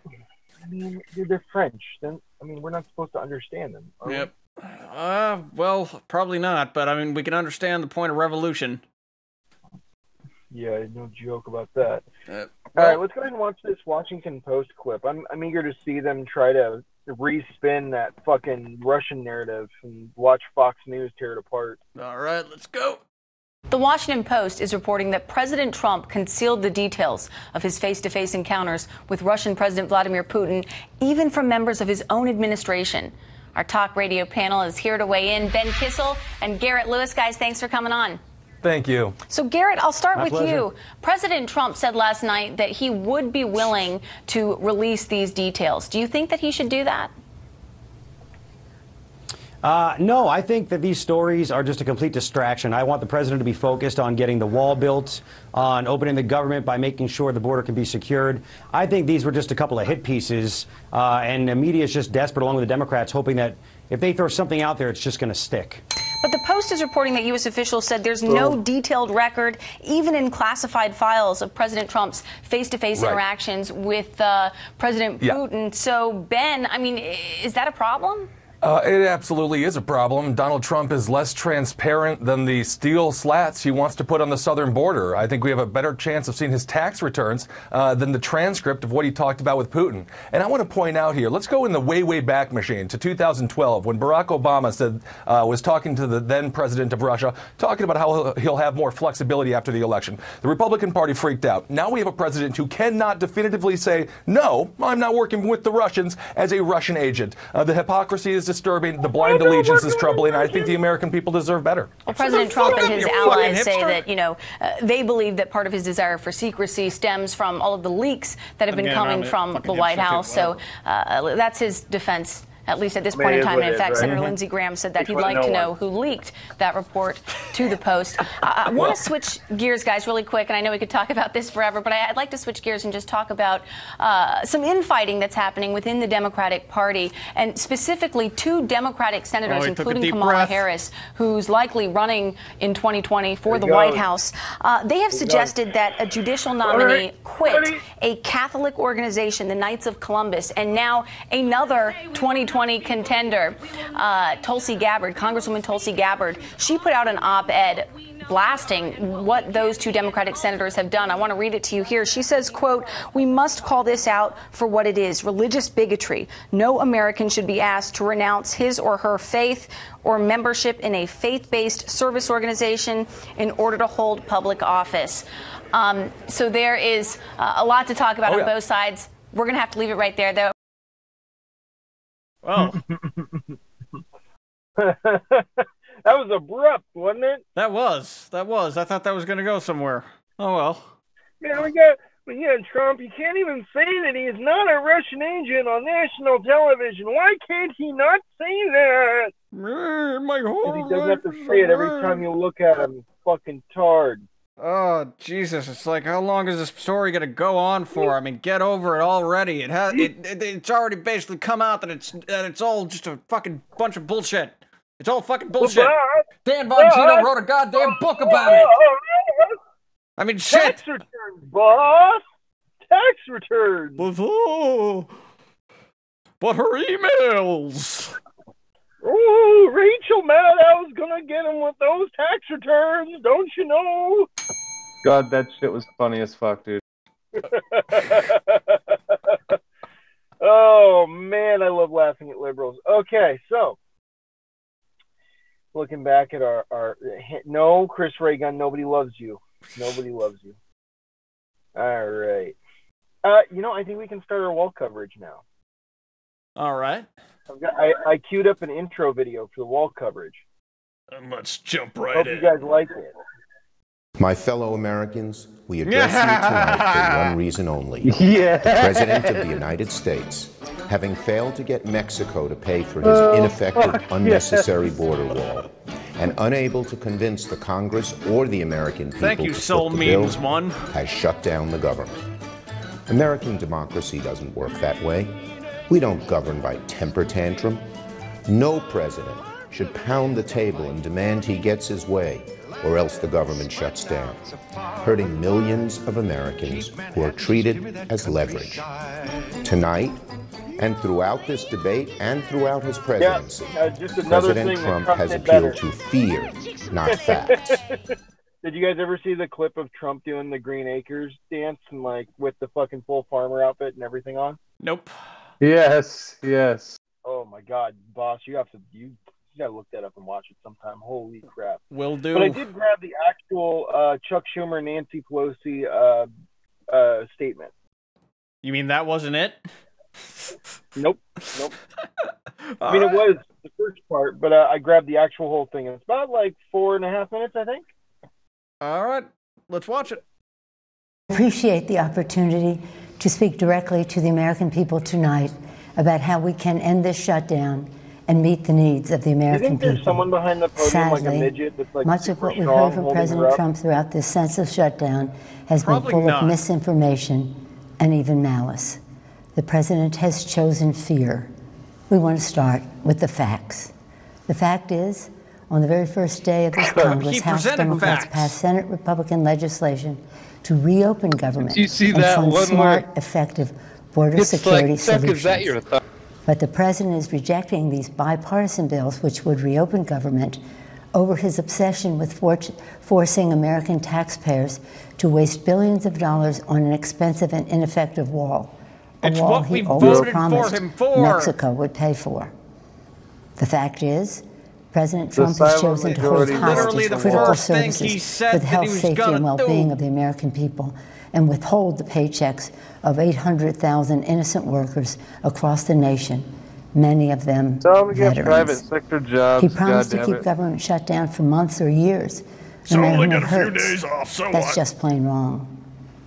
I mean, dude, they're French. Then I mean, we're not supposed to understand them.
Yep. Well, probably not. But I mean, we can understand the point of revolution.
Yeah, no joke about that. All right, let's go ahead and watch this Washington Post clip. I'm eager to see them try to respin that fucking Russian narrative and watch Fox News tear it apart.
All right, let's go.
The Washington Post is reporting that President Trump concealed the details of his face-to-face encounters with Russian President Vladimir Putin, even from members of his own administration. Our talk radio panel is here to weigh in. Ben Kissel and Garrett Lewis. Guys, thanks for coming on.
Thank you.
So, Garrett, I'll start with
pleasure.
you. President Trump said last night that he would be willing to release these details. Do you think that he should do that?
No, I think that these stories are just a complete distraction. I want the president to be focused on getting the wall built, on opening the government by making sure the border can be secured. I think these were just a couple of hit pieces, and the media is just desperate, along with the Democrats, hoping that if they throw something out there, it's just going to stick.
But the Post is reporting that U.S. officials said there's no detailed record, even in classified files, of President Trump's face-to-face interactions with President Putin. So, Ben, I mean, is that a problem?
It absolutely is a problem. Donald Trump is less transparent than the steel slats he wants to put on the southern border. I think we have a better chance of seeing his tax returns than the transcript of what he talked about with Putin. And I want to point out here, let's go in the way back machine to 2012 when Barack Obama said, was talking to the then president of Russia, talking about how he'll have more flexibility after the election. The Republican Party freaked out. Now we have a president who cannot definitively say, no, I'm not working with the Russians as a Russian agent. The hypocrisy is disturbing. The blind allegiance is troubling. I think the American people deserve better.
Well, President Trump and his allies say that, you know, they believe that part of his desire for secrecy stems from all of the leaks that have been coming from the White House. So that's his defense, at least at this point in time. And in fact, Senator Lindsey Graham said that he'd like to know who leaked that report to the Post. I want to switch gears, guys, really quick. And I know we could talk about this forever, but I'd like to switch gears and just talk about some infighting that's happening within the Democratic Party, and specifically 2 Democratic senators, including Kamala Harris, who's likely running in 2020 for the White House. They have suggested that a judicial nominee quit a Catholic organization, the Knights of Columbus, and now another 2020 contender, Tulsi Gabbard, Congresswoman Tulsi Gabbard. She put out an op-ed blasting what those 2 Democratic senators have done. I want to read it to you here. She says, quote, "We must call this out for what it is, religious bigotry. No American should be asked to renounce his or her faith or membership in a faith-based service organization in order to hold public office." So there is a lot to talk about on both sides. We're going to have to leave it right there, though.
Oh.
That was abrupt, wasn't it?
That was. I thought that was going to go somewhere. Oh, well.
Man, we got Trump. You can't even say that he is not a Russian agent on national television. Why can't he not say that?
My whole
he doesn't have to say it every time you look at him. Fucking tard.
Oh, Jesus, it's like, how long is this story gonna go on for? I mean, get over it already. It's already basically come out that it's all just a fucking bunch of bullshit. It's all fucking bullshit. Dan Bongino wrote a goddamn book about it. I mean, shit.
Tax returns, boss. Tax returns.
But her emails.
Oh, Rachel Maddow's gonna get him with those tax returns, don't you know?
God, that shit was funny as fuck, dude.
Oh, man, I love laughing at liberals. Okay, so, looking back at our no, Chris Reagan, nobody loves you. Nobody loves you. All right. You know, I think we can start our wall coverage now.
All right.
I queued up an intro video for the wall coverage.
Let's jump right
in. Hope you guys like it.
My fellow Americans, we address you tonight for one reason only. The President of the United States, having failed to get Mexico to pay for his ineffective, unnecessary border wall, and unable to convince the Congress or the American people to foot the bill, has shut down the government. American democracy doesn't work that way. We don't govern by temper tantrum. No president should pound the table and demand he gets his way, or else the government shuts down, hurting millions of Americans who are treated as leverage. Tonight, and throughout this debate and throughout his presidency, President Trump has appealed to fear, not facts.
Did you guys ever see the clip of Trump doing the Green Acres dance and like with the fucking full farmer outfit and everything on?
Nope.
Yes, yes.
Oh my God, boss, you gotta look that up and watch it sometime. Holy crap.
Will do.
But I did grab the actual Chuck Schumer, Nancy Pelosi statement.
You mean that wasn't it?
Nope. I mean, it was the first part, but I grabbed the actual whole thing. It's about like 4.5 minutes, I think.
All right, let's watch it.
I appreciate the opportunity to speak directly to the American people tonight about how we can end this shutdown and meet the needs of the American people.
There's someone behind the podium,
sadly,
like a midget that's like
much of what we heard from President Trump throughout this senseless shutdown has been full of misinformation and even malice. The president has chosen fear. We want to start with the facts. The fact is, on the very first day of this Congress, House Democrats passed Senate Republican legislation to reopen government and fund smart, effective border security solutions. But the president is rejecting these bipartisan bills which would reopen government over his obsession with forcing American taxpayers to waste billions of dollars on an expensive and ineffective wall. A wall he always promised Mexico would pay for. The fact is, President Trump has chosen to hold hostage critical services for the health, safety, and well-being of the American people and withhold the paychecks of 800,000 innocent workers across the nation, many of them veterans.
Private sector jobs,
he promised to keep government shut down for months or years, no matter who it hurts. That's just plain wrong.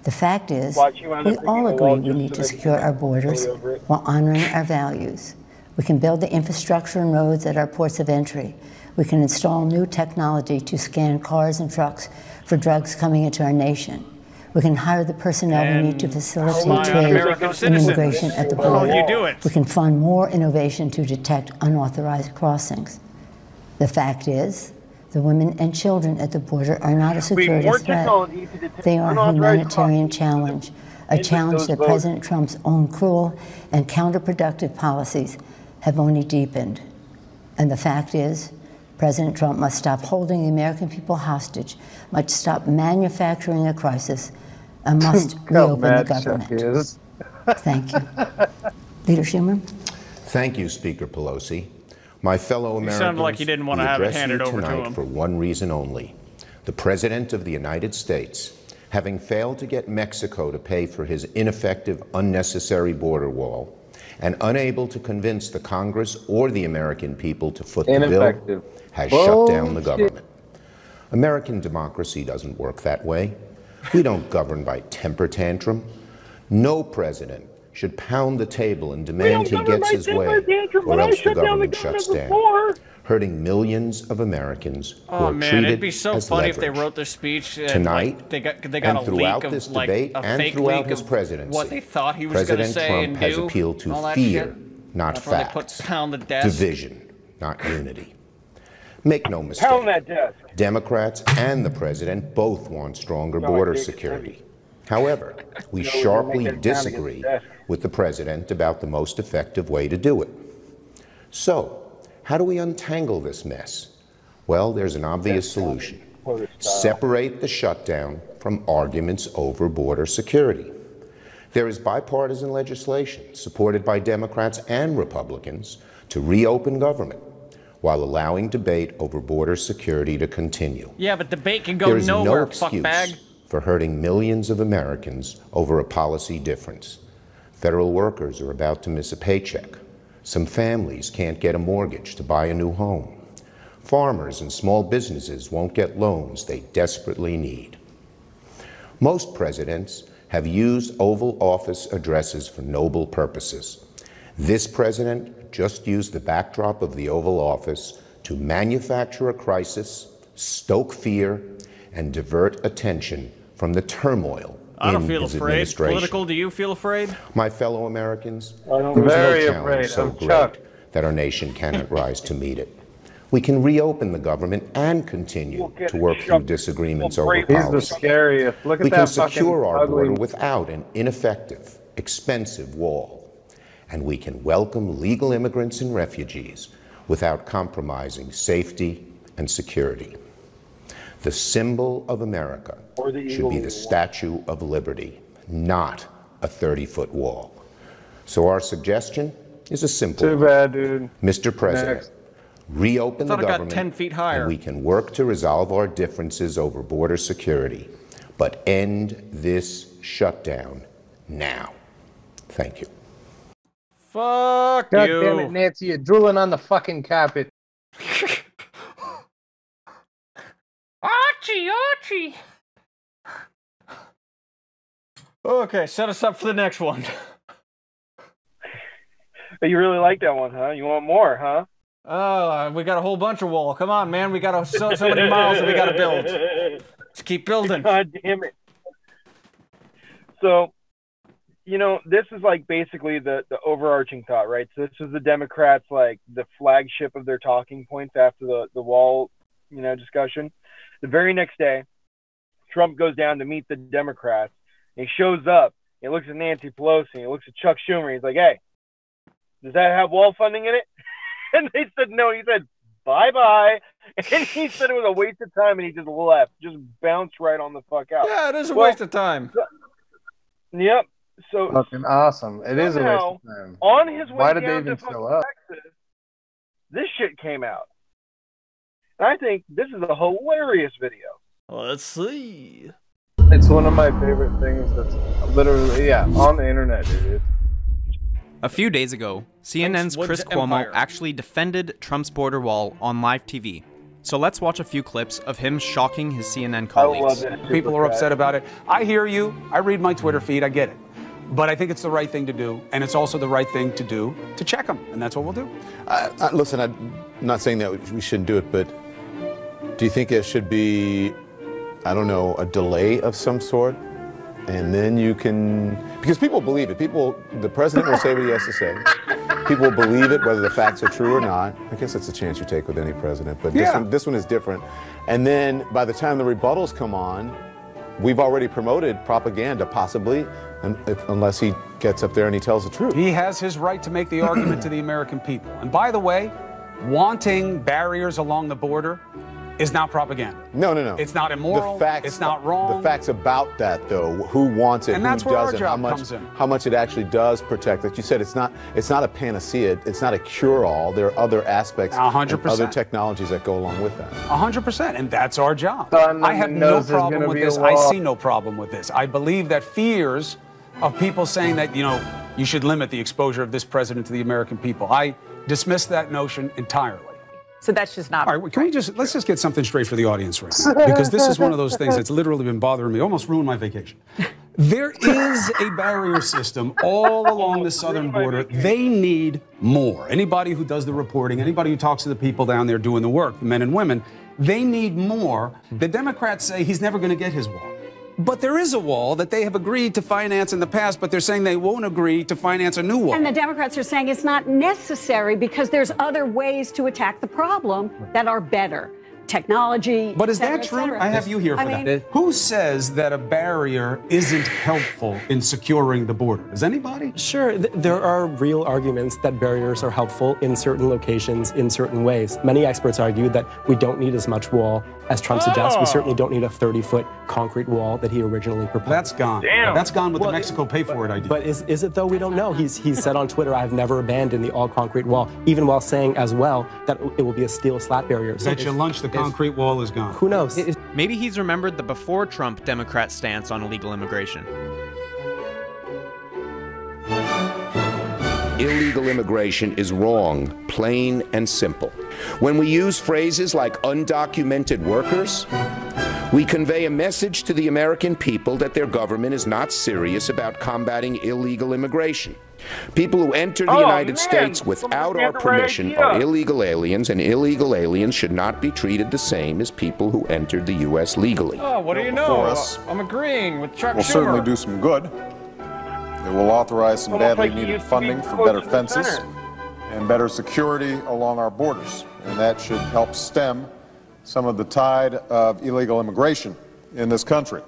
The fact is, we all agree we need to secure our borders while honoring our values. We can build the infrastructure and roads at our ports of entry. We can install new technology to scan cars and trucks for drugs coming into our nation. We can hire the personnel we need to facilitate trade and immigration at the border. We can fund more innovation to detect unauthorized crossings. The fact is, the women and children at the border are not a security threat. They are a humanitarian challenge, a challenge that President Trump's own cruel and counterproductive policies have only deepened. And the fact is, President Trump must stop holding the American people hostage, must stop manufacturing a crisis, and must reopen the government. Thank you. Leader Schumer?
Thank you, Speaker Pelosi. My fellow Americans,
sounded like you didn't want to have it handed over to him.
For one reason only. The President of the United States, having failed to get Mexico to pay for his ineffective, unnecessary border wall, and unable to convince the Congress or the American people to foot the bill, has shut down the government. American democracy doesn't work that way. We don't govern by temper tantrum. No president should pound the table and demand he gets his way, or else the government shuts down,
hurting millions of Americans who are
man,
treated
it'd be so
as
funny
leverage.
if they wrote their speech and,
Tonight,
like, they got
and
a
throughout
leak
this
of, like,
debate
a
and
fake
throughout
leak
his
of
presidency,
what they thought he was going to
President
say
Trump
and
has
do,
appealed
all
to
that
fear,
shit.
not
Before they
fact,
put pound the desk.
division, not unity. Make no mistake,
Pound that desk.
Democrats and the president both want stronger border security. However, we sharply disagree with the president about the most effective way to do it. So, how do we untangle this mess? Well, there's an obvious solution. Separate the shutdown from arguments over border security. There is bipartisan legislation supported by Democrats and Republicans to reopen government while allowing debate over border security to continue.
Yeah, but debate can go
There is
nowhere,
no excuse
fuckbag.
for hurting millions of Americans over a policy difference. Federal workers are about to miss a paycheck. Some families can't get a mortgage to buy a new home. Farmers and small businesses won't get loans they desperately need. Most presidents have used Oval Office addresses for noble purposes. This president just used the backdrop of the Oval Office to manufacture a crisis, stoke fear, and divert attention from the turmoil
I don't
in
feel
his
afraid.
administration.
Political, do you feel afraid?
My fellow Americans,
I'm
there is
very
no challenge
afraid.
so
I'm
great
Chuck.
that our nation cannot rise to meet it. We can reopen the government and continue to work through disagreements over
He's the
policy.
scariest. Look at
We
that
can
fucking
secure our
ugly.
border without an ineffective, expensive wall. And we can welcome legal immigrants and refugees without compromising safety and security. The symbol of America should be the Statue of Liberty, not a 30-foot wall. So our suggestion is a simple one.
Too bad, dude.
Mr. President,
Next.
reopen the
I thought it got
government
10 feet higher.
and we can work to resolve our differences over border security, but end this shutdown now. Thank you.
Fuck
God
you.
damn it, Nancy, you're drooling on the fucking carpet.
Archie, Archie. Okay, set us up for the next one.
But you really like that one, huh? You want more, huh?
Oh, we got a whole bunch of wall. Come on, man. We got so many miles that we got to build. Let's keep building.
God damn it. So, you know, this is like basically the overarching thought, right? So this is the Democrats, like the flagship of their talking points after the wall, you know, discussion. The very next day, Trump goes down to meet the Democrats. And he shows up. He looks at Nancy Pelosi. He looks at Chuck Schumer. He's like, "Hey, does that have wall funding in it?" And they said no. He said, "Bye-bye." And he said it was a waste of time, and he just left. Just bounced right on the fuck out.
Yeah, it is a waste of time.
Yep. So
fucking awesome. It is a waste of time.
On his way
Why did they
down
even
to
show up?
Texas, this shit came out. And I think this is a hilarious video.
Let's see.
It's one of my favorite things that's literally, on the internet, dude.
A few days ago, CNN's Chris Cuomo actually defended Trump's border wall on live TV. So let's watch a few clips of him shocking his CNN colleagues.
People are upset about it. I hear you. I read my Twitter feed. I get it. But I think it's the right thing to do, and it's also the right thing to do to check them, and that's what we'll do.
Listen, I'm not saying that we shouldn't do it, but do you think it should be, I don't know, a delay of some sort? And then you can, because people believe it. The president will say what he has to say. People will believe it, whether the facts are true or not. I guess that's a chance you take with any president, but this one is different. And then by the time the rebuttals come on, we've already promoted propaganda, possibly, unless he gets up there and he tells the truth.
He has his right to make the argument to the American people. And by the way, wanting barriers along the border is not propaganda.
No.
It's not immoral. It's not wrong.
The facts about that, though, who wants it,
and
who
that's where our
doesn't,
job comes in.
how much it actually does protect. Like you said, it's not a panacea. It's not a cure-all. There are other aspects,
100%.
and other technologies that go along with that.
100%, and that's our job. I have no problem with this. I see no problem with this. I believe that fears of people saying that, you should limit the exposure of this president to the American people. I dismiss that notion entirely.
So that's just not.
All right, let's just get something straight for the audience right now, because this is one of those things that's literally been bothering me, almost ruined my vacation. There is a barrier system all along the southern border. They need more. Anybody who does the reporting, anybody who talks to the people down there doing the work, the men and women, they need more. The Democrats say he's never going to get his wall. But there is a wall that they have agreed to finance in the past, but they're saying they won't agree to finance a new wall.
And the Democrats are saying it's not necessary because there's other ways to attack the problem that are better. Technology.
But is that true? I have you here for that. Who says that a barrier isn't helpful in securing the border? Does anybody?
Sure. There are real arguments that barriers are helpful in certain locations in certain ways. Many experts argue that we don't need as much wall as Trump suggests. We certainly don't need a 30-foot concrete wall that he originally proposed.
That's gone. Damn. That's gone with the Mexico pay for it idea.
But is it though? We don't know. He's said on Twitter, I've never abandoned the all-concrete wall, even while saying as well that it will be a steel slat barrier.
Bet you lunch the concrete wall is gone.
Who knows?
Maybe he's remembered the before-Trump Democrat stance on illegal immigration.
Illegal immigration is wrong, plain and simple. When we use phrases like undocumented workers, we convey a message to the American people that their government is not serious about combating illegal immigration. People who enter the United States without our permission are illegal aliens, and illegal aliens should not be treated the same as people who entered the U.S. legally.
Oh, what do you know? I'm agreeing with Chuck Schumer.
Will certainly do some good. It will authorize some badly needed funding for better fences and better security along our borders, and that should help stem some of the tide of illegal immigration in this country.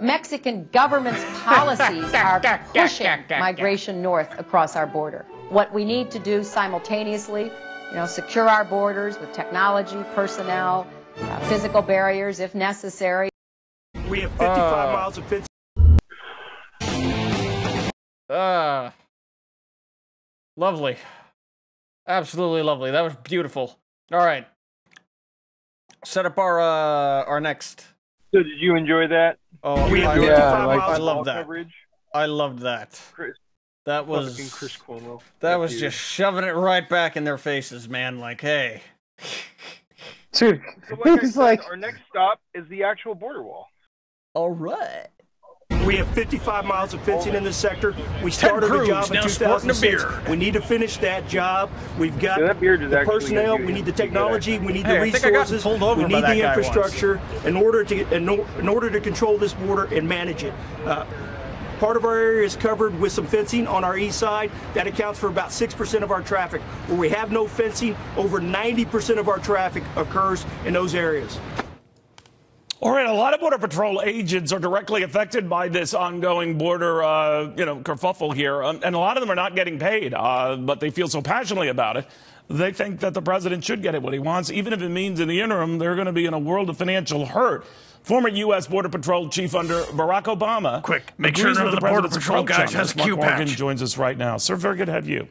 Mexican government's policies are pushing migration north across our border. What we need to do simultaneously, secure our borders with technology, personnel, physical barriers if necessary.
We have 55 miles of fence.
Lovely. Absolutely lovely. That was beautiful. All right. Set up our next.
So did you enjoy that?
Oh, I love that. Coverage. I loved that. That was
Chris Cuomo.
That was just shoving it right back in their faces, man. Like, hey.
Dude, so like I said, our next stop is the actual border wall.
All right.
We have 55 miles of fencing in this sector. We started the job in 2006. We need to finish that job. We've got the personnel, we need the technology, we need the resources, we need the infrastructure in order to control this border and manage it. Part of our area is covered with some fencing on our east side. That accounts for about 6% of our traffic. Where we have no fencing, over 90% of our traffic occurs in those areas.
All right, a lot of Border Patrol agents are directly affected by this ongoing border, kerfuffle here, and a lot of them are not getting paid, but they feel so passionately about it. They think that the president should get it what he wants, even if it means in the interim they're going to be in a world of financial hurt. Former U.S. Border Patrol chief under Barack Obama. Quick, make sure none of the Border Patrol guys has Q patch. Morgan joins us right now. Sir, very good to have you.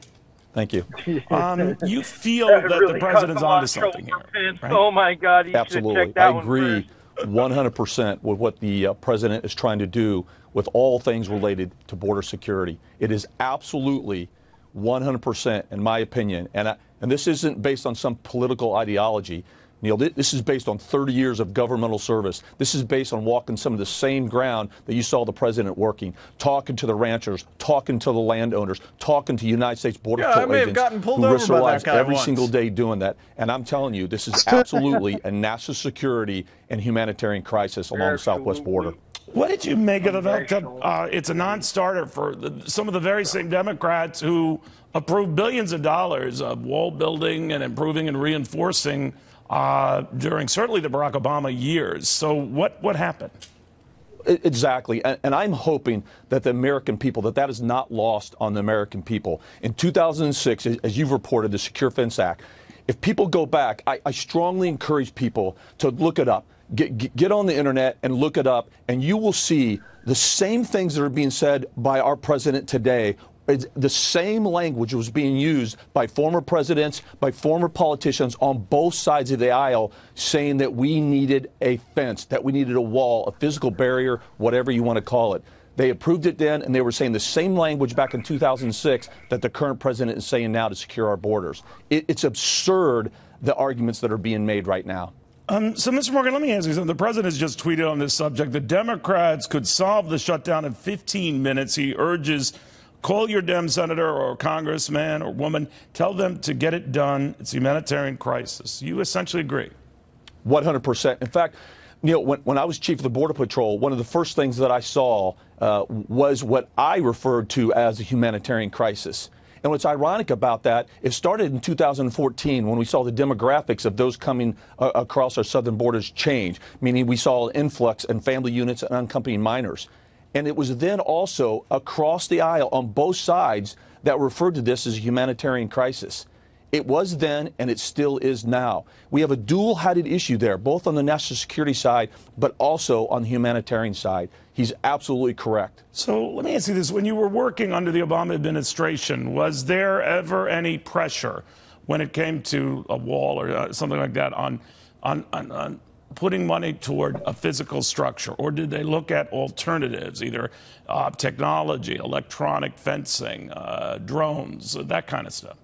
Thank you.
You feel that the president's onto something here, right?
Oh my God!
Absolutely, I agree 100% with what the president is trying to do with all things related to border security. It is absolutely 100%, in my opinion, and this isn't based on some political ideology. Neil, this is based on 30 years of governmental service. This is based on walking some of the same ground that you saw the president working, talking to the ranchers, talking to the landowners, talking to United States Border Patrol agents who risk their lives every single day doing that. And I'm telling you, this is absolutely a national security and humanitarian crisis along the southwest border.
What did you make of the fact that it's a non-starter for some of the very same Democrats who approved billions of dollars of wall building and improving and reinforcing during certainly the Barack Obama years? So what happened?
Exactly. And I'm hoping that the American people, that is not lost on the American people. In 2006, as you've reported, the Secure Fence Act, if people go back, I strongly encourage people to look it up. Get on the internet and look it up, and you will see the same things that are being said by our president today. The same language was being used by former presidents, by former politicians on both sides of the aisle, saying that we needed a fence, that we needed a wall, a physical barrier, whatever you want to call it. They approved it then, and they were saying the same language back in 2006 that the current president is saying now to secure our borders. It's absurd, the arguments that are being made right now.
So, Mr. Morgan, let me ask you something. The president has just tweeted on this subject. The Democrats could solve the shutdown in 15 minutes. He urges, call your Dem senator or congressman or woman. Tell them to get it done. It's a humanitarian crisis. You essentially agree.
100%. In fact, Neil, when I was chief of the Border Patrol, one of the first things that I saw was what I referred to as a humanitarian crisis. And what's ironic about that, it started in 2014 when we saw the demographics of those coming across our southern borders change, meaning we saw an influx in family units and unaccompanied minors. And it was then also across the aisle on both sides that referred to this as a humanitarian crisis. It was then, and it still is now. We have a dual-headed issue there, both on the national security side, but also on the humanitarian side. He's absolutely correct.
So let me ask you this. When you were working under the Obama administration, was there ever any pressure when it came to a wall or something like that on putting money toward a physical structure? Or did they look at alternatives, either technology, electronic fencing, drones, that kind of stuff?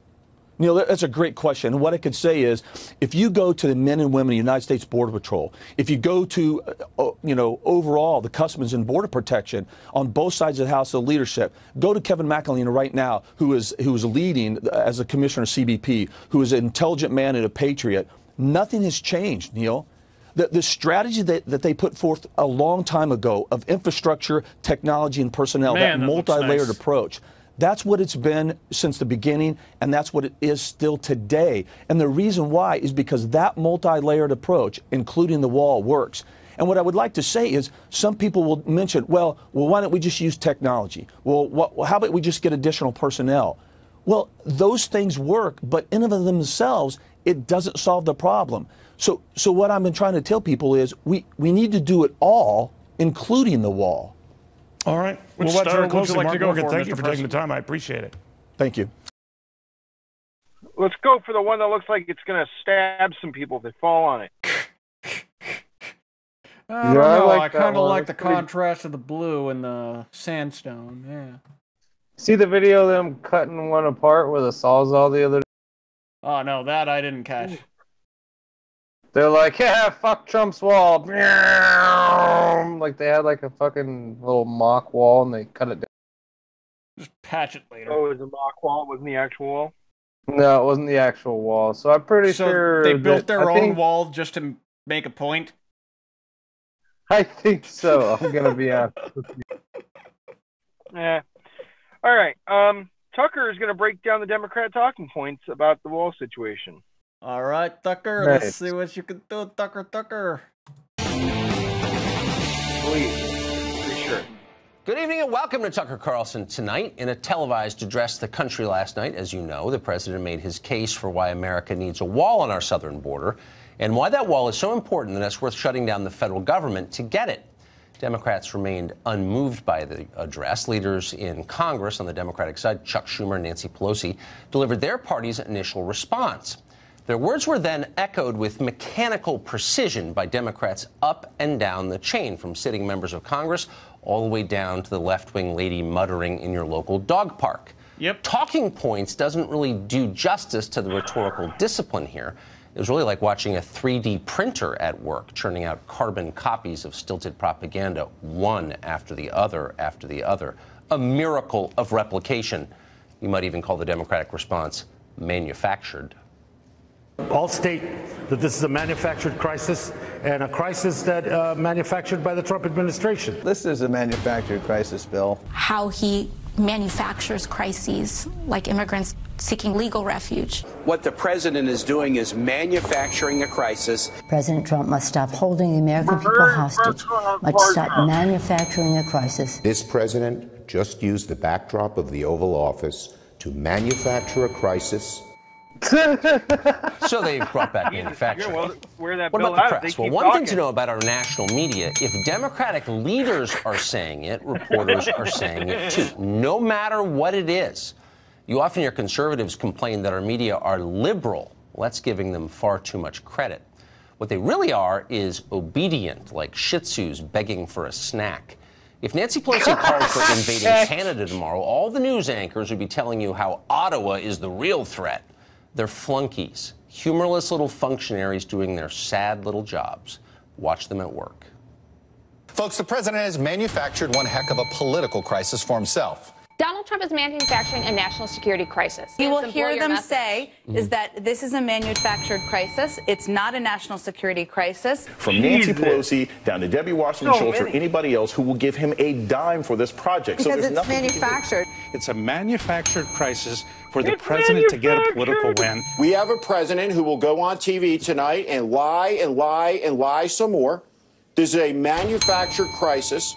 Neil, that's a great question. And what I could say is, if you go to the men and women of the United States Border Patrol, if you go to, overall the Customs and Border Protection on both sides of the House of Leadership, go to Kevin McAleenan right now, who is leading as a commissioner of CBP, who is an intelligent man and a patriot. Nothing has changed, Neil. The strategy that they put forth a long time ago of infrastructure, technology, and personnel, that multi-layered approach, that's what it's been since the beginning, and that's what it is still today. And the reason why is because that multi-layered approach, including the wall, works. And what I would like to say is some people will mention, well, why don't we just use technology? Well, how about we just get additional personnel? Well, those things work, but in and of themselves, it doesn't solve the problem. So what I've been trying to tell people is we need to do it all, including the wall.
All right. We'll watch very closely. Mark Morgan, thank you for taking the time. I appreciate it.
Thank you.
Let's go for the one that looks like it's going to stab some people if they fall on it.
I don't know. I kind of like the contrast of the blue and the sandstone. Yeah.
See the video of them cutting one apart with a sawzall the other day?
Oh, no, that I didn't catch.
They're like, yeah, fuck Trump's wall. Like they had like a fucking little mock wall and they cut it down.
Just patch it later.
Oh, it was a mock wall. It wasn't the actual wall?
No, it wasn't the actual wall. So I'm pretty sure
they built their own wall just to make a point?
I think so. I'm going to be honest with you.
Yeah. All right. Tucker is going to break down the Democrat talking points about the wall situation.
All right, Tucker, let's see what you can do, Tucker.
Sure.
Good evening and welcome to Tucker Carlson Tonight. In a televised address to the country last night, as you know, the president made his case for why America needs a wall on our southern border and why that wall is so important that it's worth shutting down the federal government to get it. Democrats remained unmoved by the address. Leaders in Congress on the Democratic side, Chuck Schumer and Nancy Pelosi, delivered their party's initial response. Their words were then echoed with mechanical precision by Democrats up and down the chain, from sitting members of Congress all the way down to the left-wing lady muttering in your local dog park.
Yep.
Talking points doesn't really do justice to the rhetorical discipline here. It was really like watching a 3D printer at work, churning out carbon copies of stilted propaganda, one after the other after the other. A miracle of replication. You might even call the Democratic response manufactured.
All state that this is a manufactured crisis and a crisis that manufactured by the Trump administration.
This is a manufactured crisis, Bill.
How he manufactures crises like immigrants seeking legal refuge.
What the president is doing is manufacturing a crisis.
President Trump must stop holding the American people hostage, must stop manufacturing a crisis.
This president just used the backdrop of the Oval Office to manufacture a crisis.
So they've brought back manufacturing.
What
about the press? Well, one thing to know about our national media, if Democratic leaders are saying it, reporters are saying it too, no matter what it is. You often hear conservatives complain that our media are liberal. Well, that's giving them far too much credit. What they really are is obedient, like Shih Tzus begging for a snack. If Nancy Pelosi called for invading Canada tomorrow, all the news anchors would be telling you how Ottawa is the real threat. They're flunkies. Humorless little functionaries doing their sad little jobs. Watch them at work.
Folks, the president has manufactured one heck of a political crisis for himself.
Donald Trump is manufacturing a national security crisis.
You will hear them say is that this is a manufactured crisis. It's not a national security crisis.
From Nancy Pelosi down to Debbie Wasserman Schultz or anybody else who will give him a dime for this project.
Because
so there's
it's
nothing
manufactured.
It's a manufactured crisis for the president to get a political win.
We have a president who will go on TV tonight and lie and lie and lie some more. This is a manufactured crisis.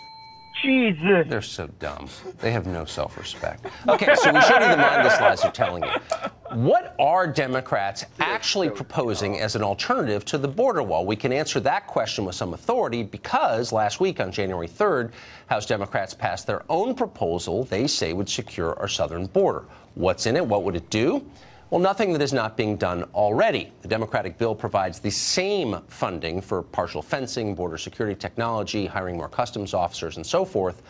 Jesus.
They're so dumb. They have no self-respect. Okay, so we showed you the mindless lies they're telling you. What are Democrats actually proposing as an alternative to the border wall? We can answer that question with some authority because last week on January 3rd, House Democrats passed their own proposal they say would secure our southern border. What's in it? What would it do? Well, nothing that is not being done already. The Democratic bill provides the same funding for partial fencing, border security technology, hiring more customs officers, and so forth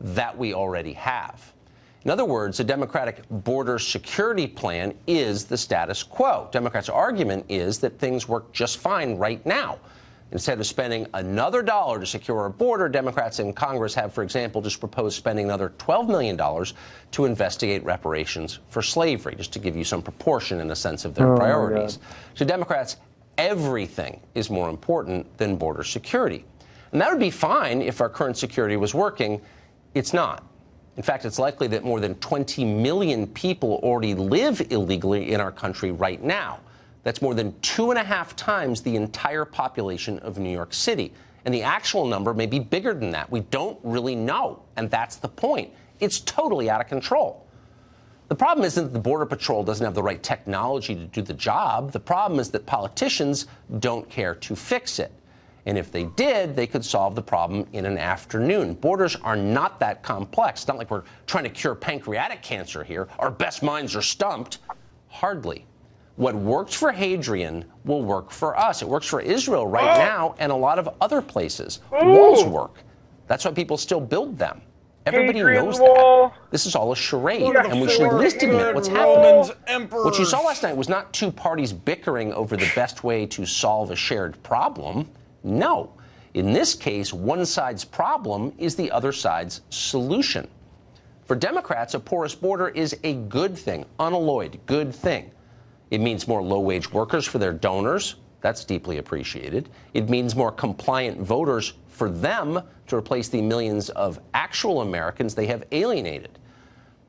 that we already have. In other words, the Democratic border security plan is the status quo. Democrats' argument is that things work just fine right now. Instead of spending another dollar to secure our border, Democrats in Congress have, for example, just proposed spending another $12 million to investigate reparations for slavery, just to give you some proportion in a sense of their priorities. To Democrats, everything is more important than border security. And that would be fine if our current security was working. It's not. In fact, it's likely that more than 20 million people already live illegally in our country right now. That's more than 2.5 times the entire population of New York City. And the actual number may be bigger than that. We don't really know. And that's the point. It's totally out of control. The problem isn't that the Border Patrol doesn't have the right technology to do the job. The problem is that politicians don't care to fix it. And if they did, they could solve the problem in an afternoon. Borders are not that complex. It's not like we're trying to cure pancreatic cancer here. Our best minds are stumped. Hardly. What worked for Hadrian will work for us. It works for Israel right now and a lot of other places. Walls work. That's why people still build them. Everybody knows that. This is all a charade, and we should at least admit what's happening. What you saw last night was not two parties bickering over the best way to solve a shared problem. No. In this case, one side's problem is the other side's solution. For Democrats, a porous border is a good thing, unalloyed good thing. It means more low-wage workers for their donors. That's deeply appreciated. It means more compliant voters for them to replace the millions of actual Americans they have alienated.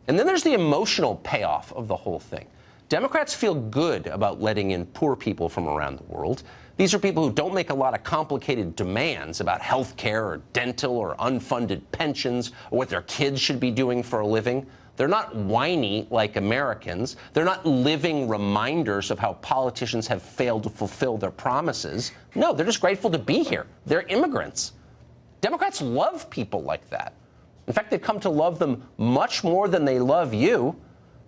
And then there's the emotional payoff of the whole thing. Democrats feel good about letting in poor people from around the world. These are people who don't make a lot of complicated demands about health care or dental or unfunded pensions or what their kids should be doing for a living. They're not whiny like Americans. They're not living reminders of how politicians have failed to fulfill their promises. No, they're just grateful to be here. They're immigrants. Democrats love people like that. In fact, they've come to love them much more than they love you.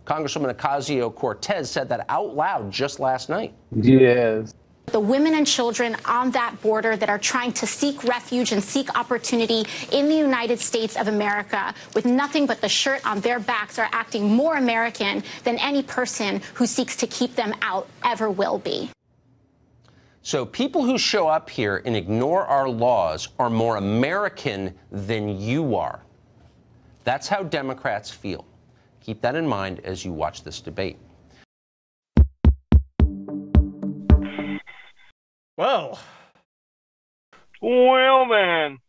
Congresswoman Ocasio-Cortez said that out loud just last night.
Yes.
The women and children on that border that are trying to seek refuge and seek opportunity in the United States of America with nothing but the shirt on their backs are acting more American than any person who seeks to keep them out ever will be.
So people who show up here and ignore our laws are more American than you are. That's how Democrats feel. Keep that in mind as you watch this debate.
Well,
man.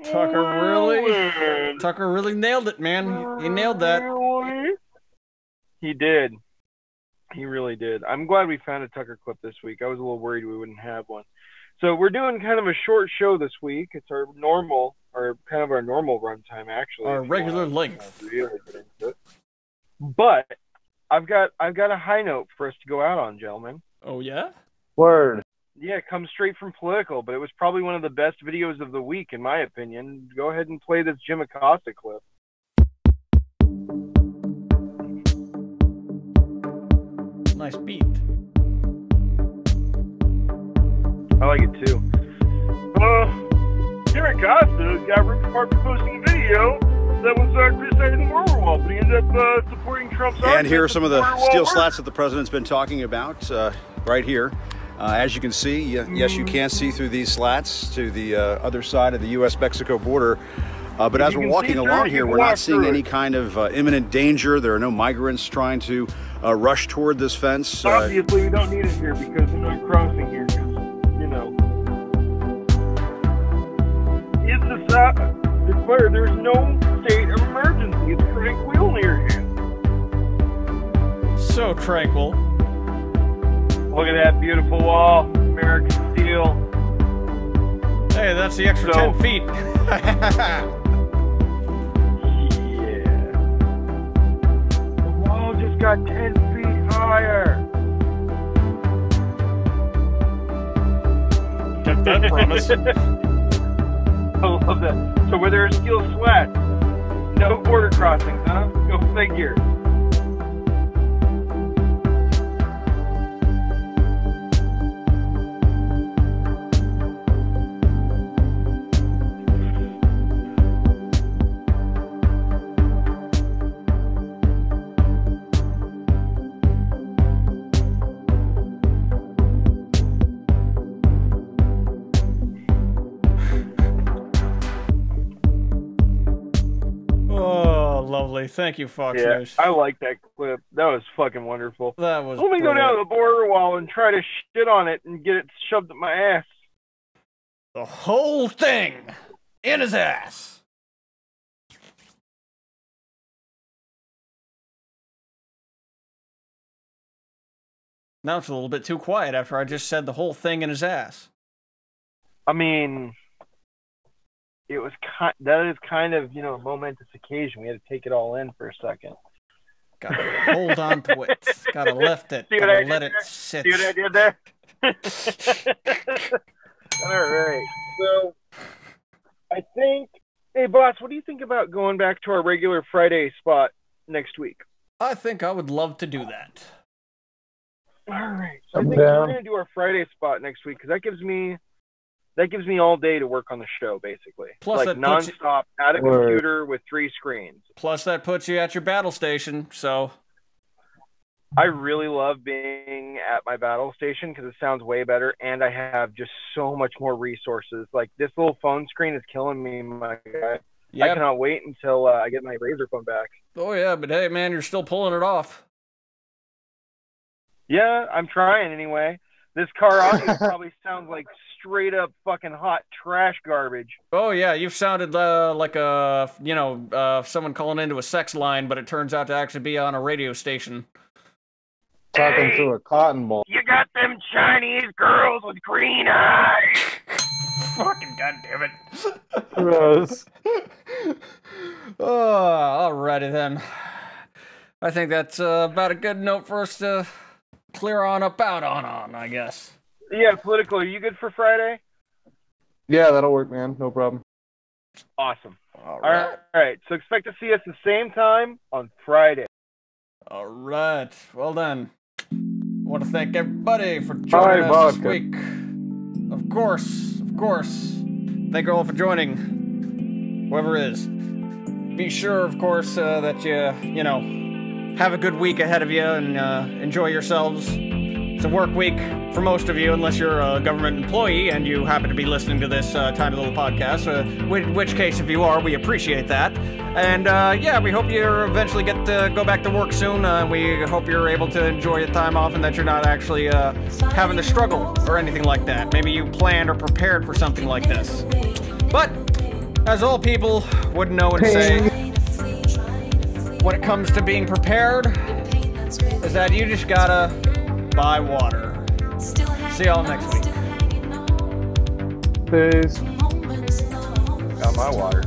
Tucker really nailed it, man. He nailed that.
He did. He really did. I'm glad we found a Tucker clip this week. I was a little worried we wouldn't have one. So we're doing kind of a short show this week. It's our normal runtime, actually.
Our regular length.
But I've got a high note for us to go out on, gentlemen.
Oh yeah?
Word.
Yeah, it comes straight from Political, but it was probably one of the best videos of the week, in my opinion. Go ahead and play this Jim Acosta clip.
Nice beat.
I like it too. Jim Acosta got ripped apart for posting a video that was criticizing the border wall, but he ended up supporting Trump's argument.
And here are some of the steel slats that the president's been talking about.
right here. As you can see, yes, you can see through these slats to the other side of the U.S.-Mexico border. But as we're walking along here, we're not seeing any kind of imminent danger. There are no migrants trying to rush toward this fence.
Obviously, we don't need it here because there's no crossing here. You know, it's declared there's no state of emergency. It's tranquil near here.
So tranquil.
Look at that beautiful wall, American steel.
Hey, that's the extra 10 feet.
Yeah. The wall just got 10 feet higher.
Get that promise.
I love that. So where there are steel slats, no border crossings, huh? Go figure.
Lovely. Thank you, Fox
Yeah,
News.
I like that clip. That was fucking wonderful.
That was
Let me go
brilliant.
down to the border wall and try to shit on it and get it shoved up my ass.
The whole thing in his ass. Now it's a little bit too quiet after I just said the whole thing in his ass.
I mean, it was that is kind of, you know, a momentous occasion. We had to take it all in for a second.
Gotta hold on to it. Gotta lift it.
See what
Gotta
I
let
did
it
there?
sit.
See what I did there? All right. So, I think, hey, boss, what do you think about going back to our regular Friday spot next week?
I think I would love to do that.
All right. So I think we're going to do our Friday spot next week because that gives me all day to work on the show, basically.
Plus
like
that puts you-
nonstop at a computer with 3 screens.
Plus that puts you at your battle station, so...
I really love being at my battle station because it sounds way better, and I have just so much more resources. Like, this little phone screen is killing me, my guy.
Yep.
I cannot wait until I get my Razr phone back.
Oh yeah, but hey man, you're still pulling it off.
Yeah, I'm trying anyway. This car audio probably sounds like straight up fucking hot trash garbage.
Oh yeah, you've sounded like a, you know, someone calling into a sex line, but it turns out to actually be on a radio station.
Talking to a cotton ball.
You got them Chinese girls with green eyes.
Fucking goddamn it.
Gross.
Oh, alrighty then. I think that's about a good note for us to clear on up out on, I guess.
Yeah, political. Are you good for Friday?
Yeah, that'll work, man. No problem.
Awesome. All right. So expect to see us the same time on Friday.
All right. Well then, I want to thank everybody for joining us this week. Of course. Thank you all for joining, whoever is. Be sure, of course, that you know, have a good week ahead of you and enjoy yourselves. It's a work week for most of you, unless you're a government employee and you happen to be listening to this tiny little podcast, in which case, if you are, we appreciate that. And yeah, we hope you eventually get to go back to work soon. We hope you're able to enjoy your time off and that you're not actually having to struggle or anything like that. Maybe you planned or prepared for something like this. But, as all people would know and say, when it comes to being prepared, is that you just gotta buy water. See y'all next week.
Peace.
Got my water.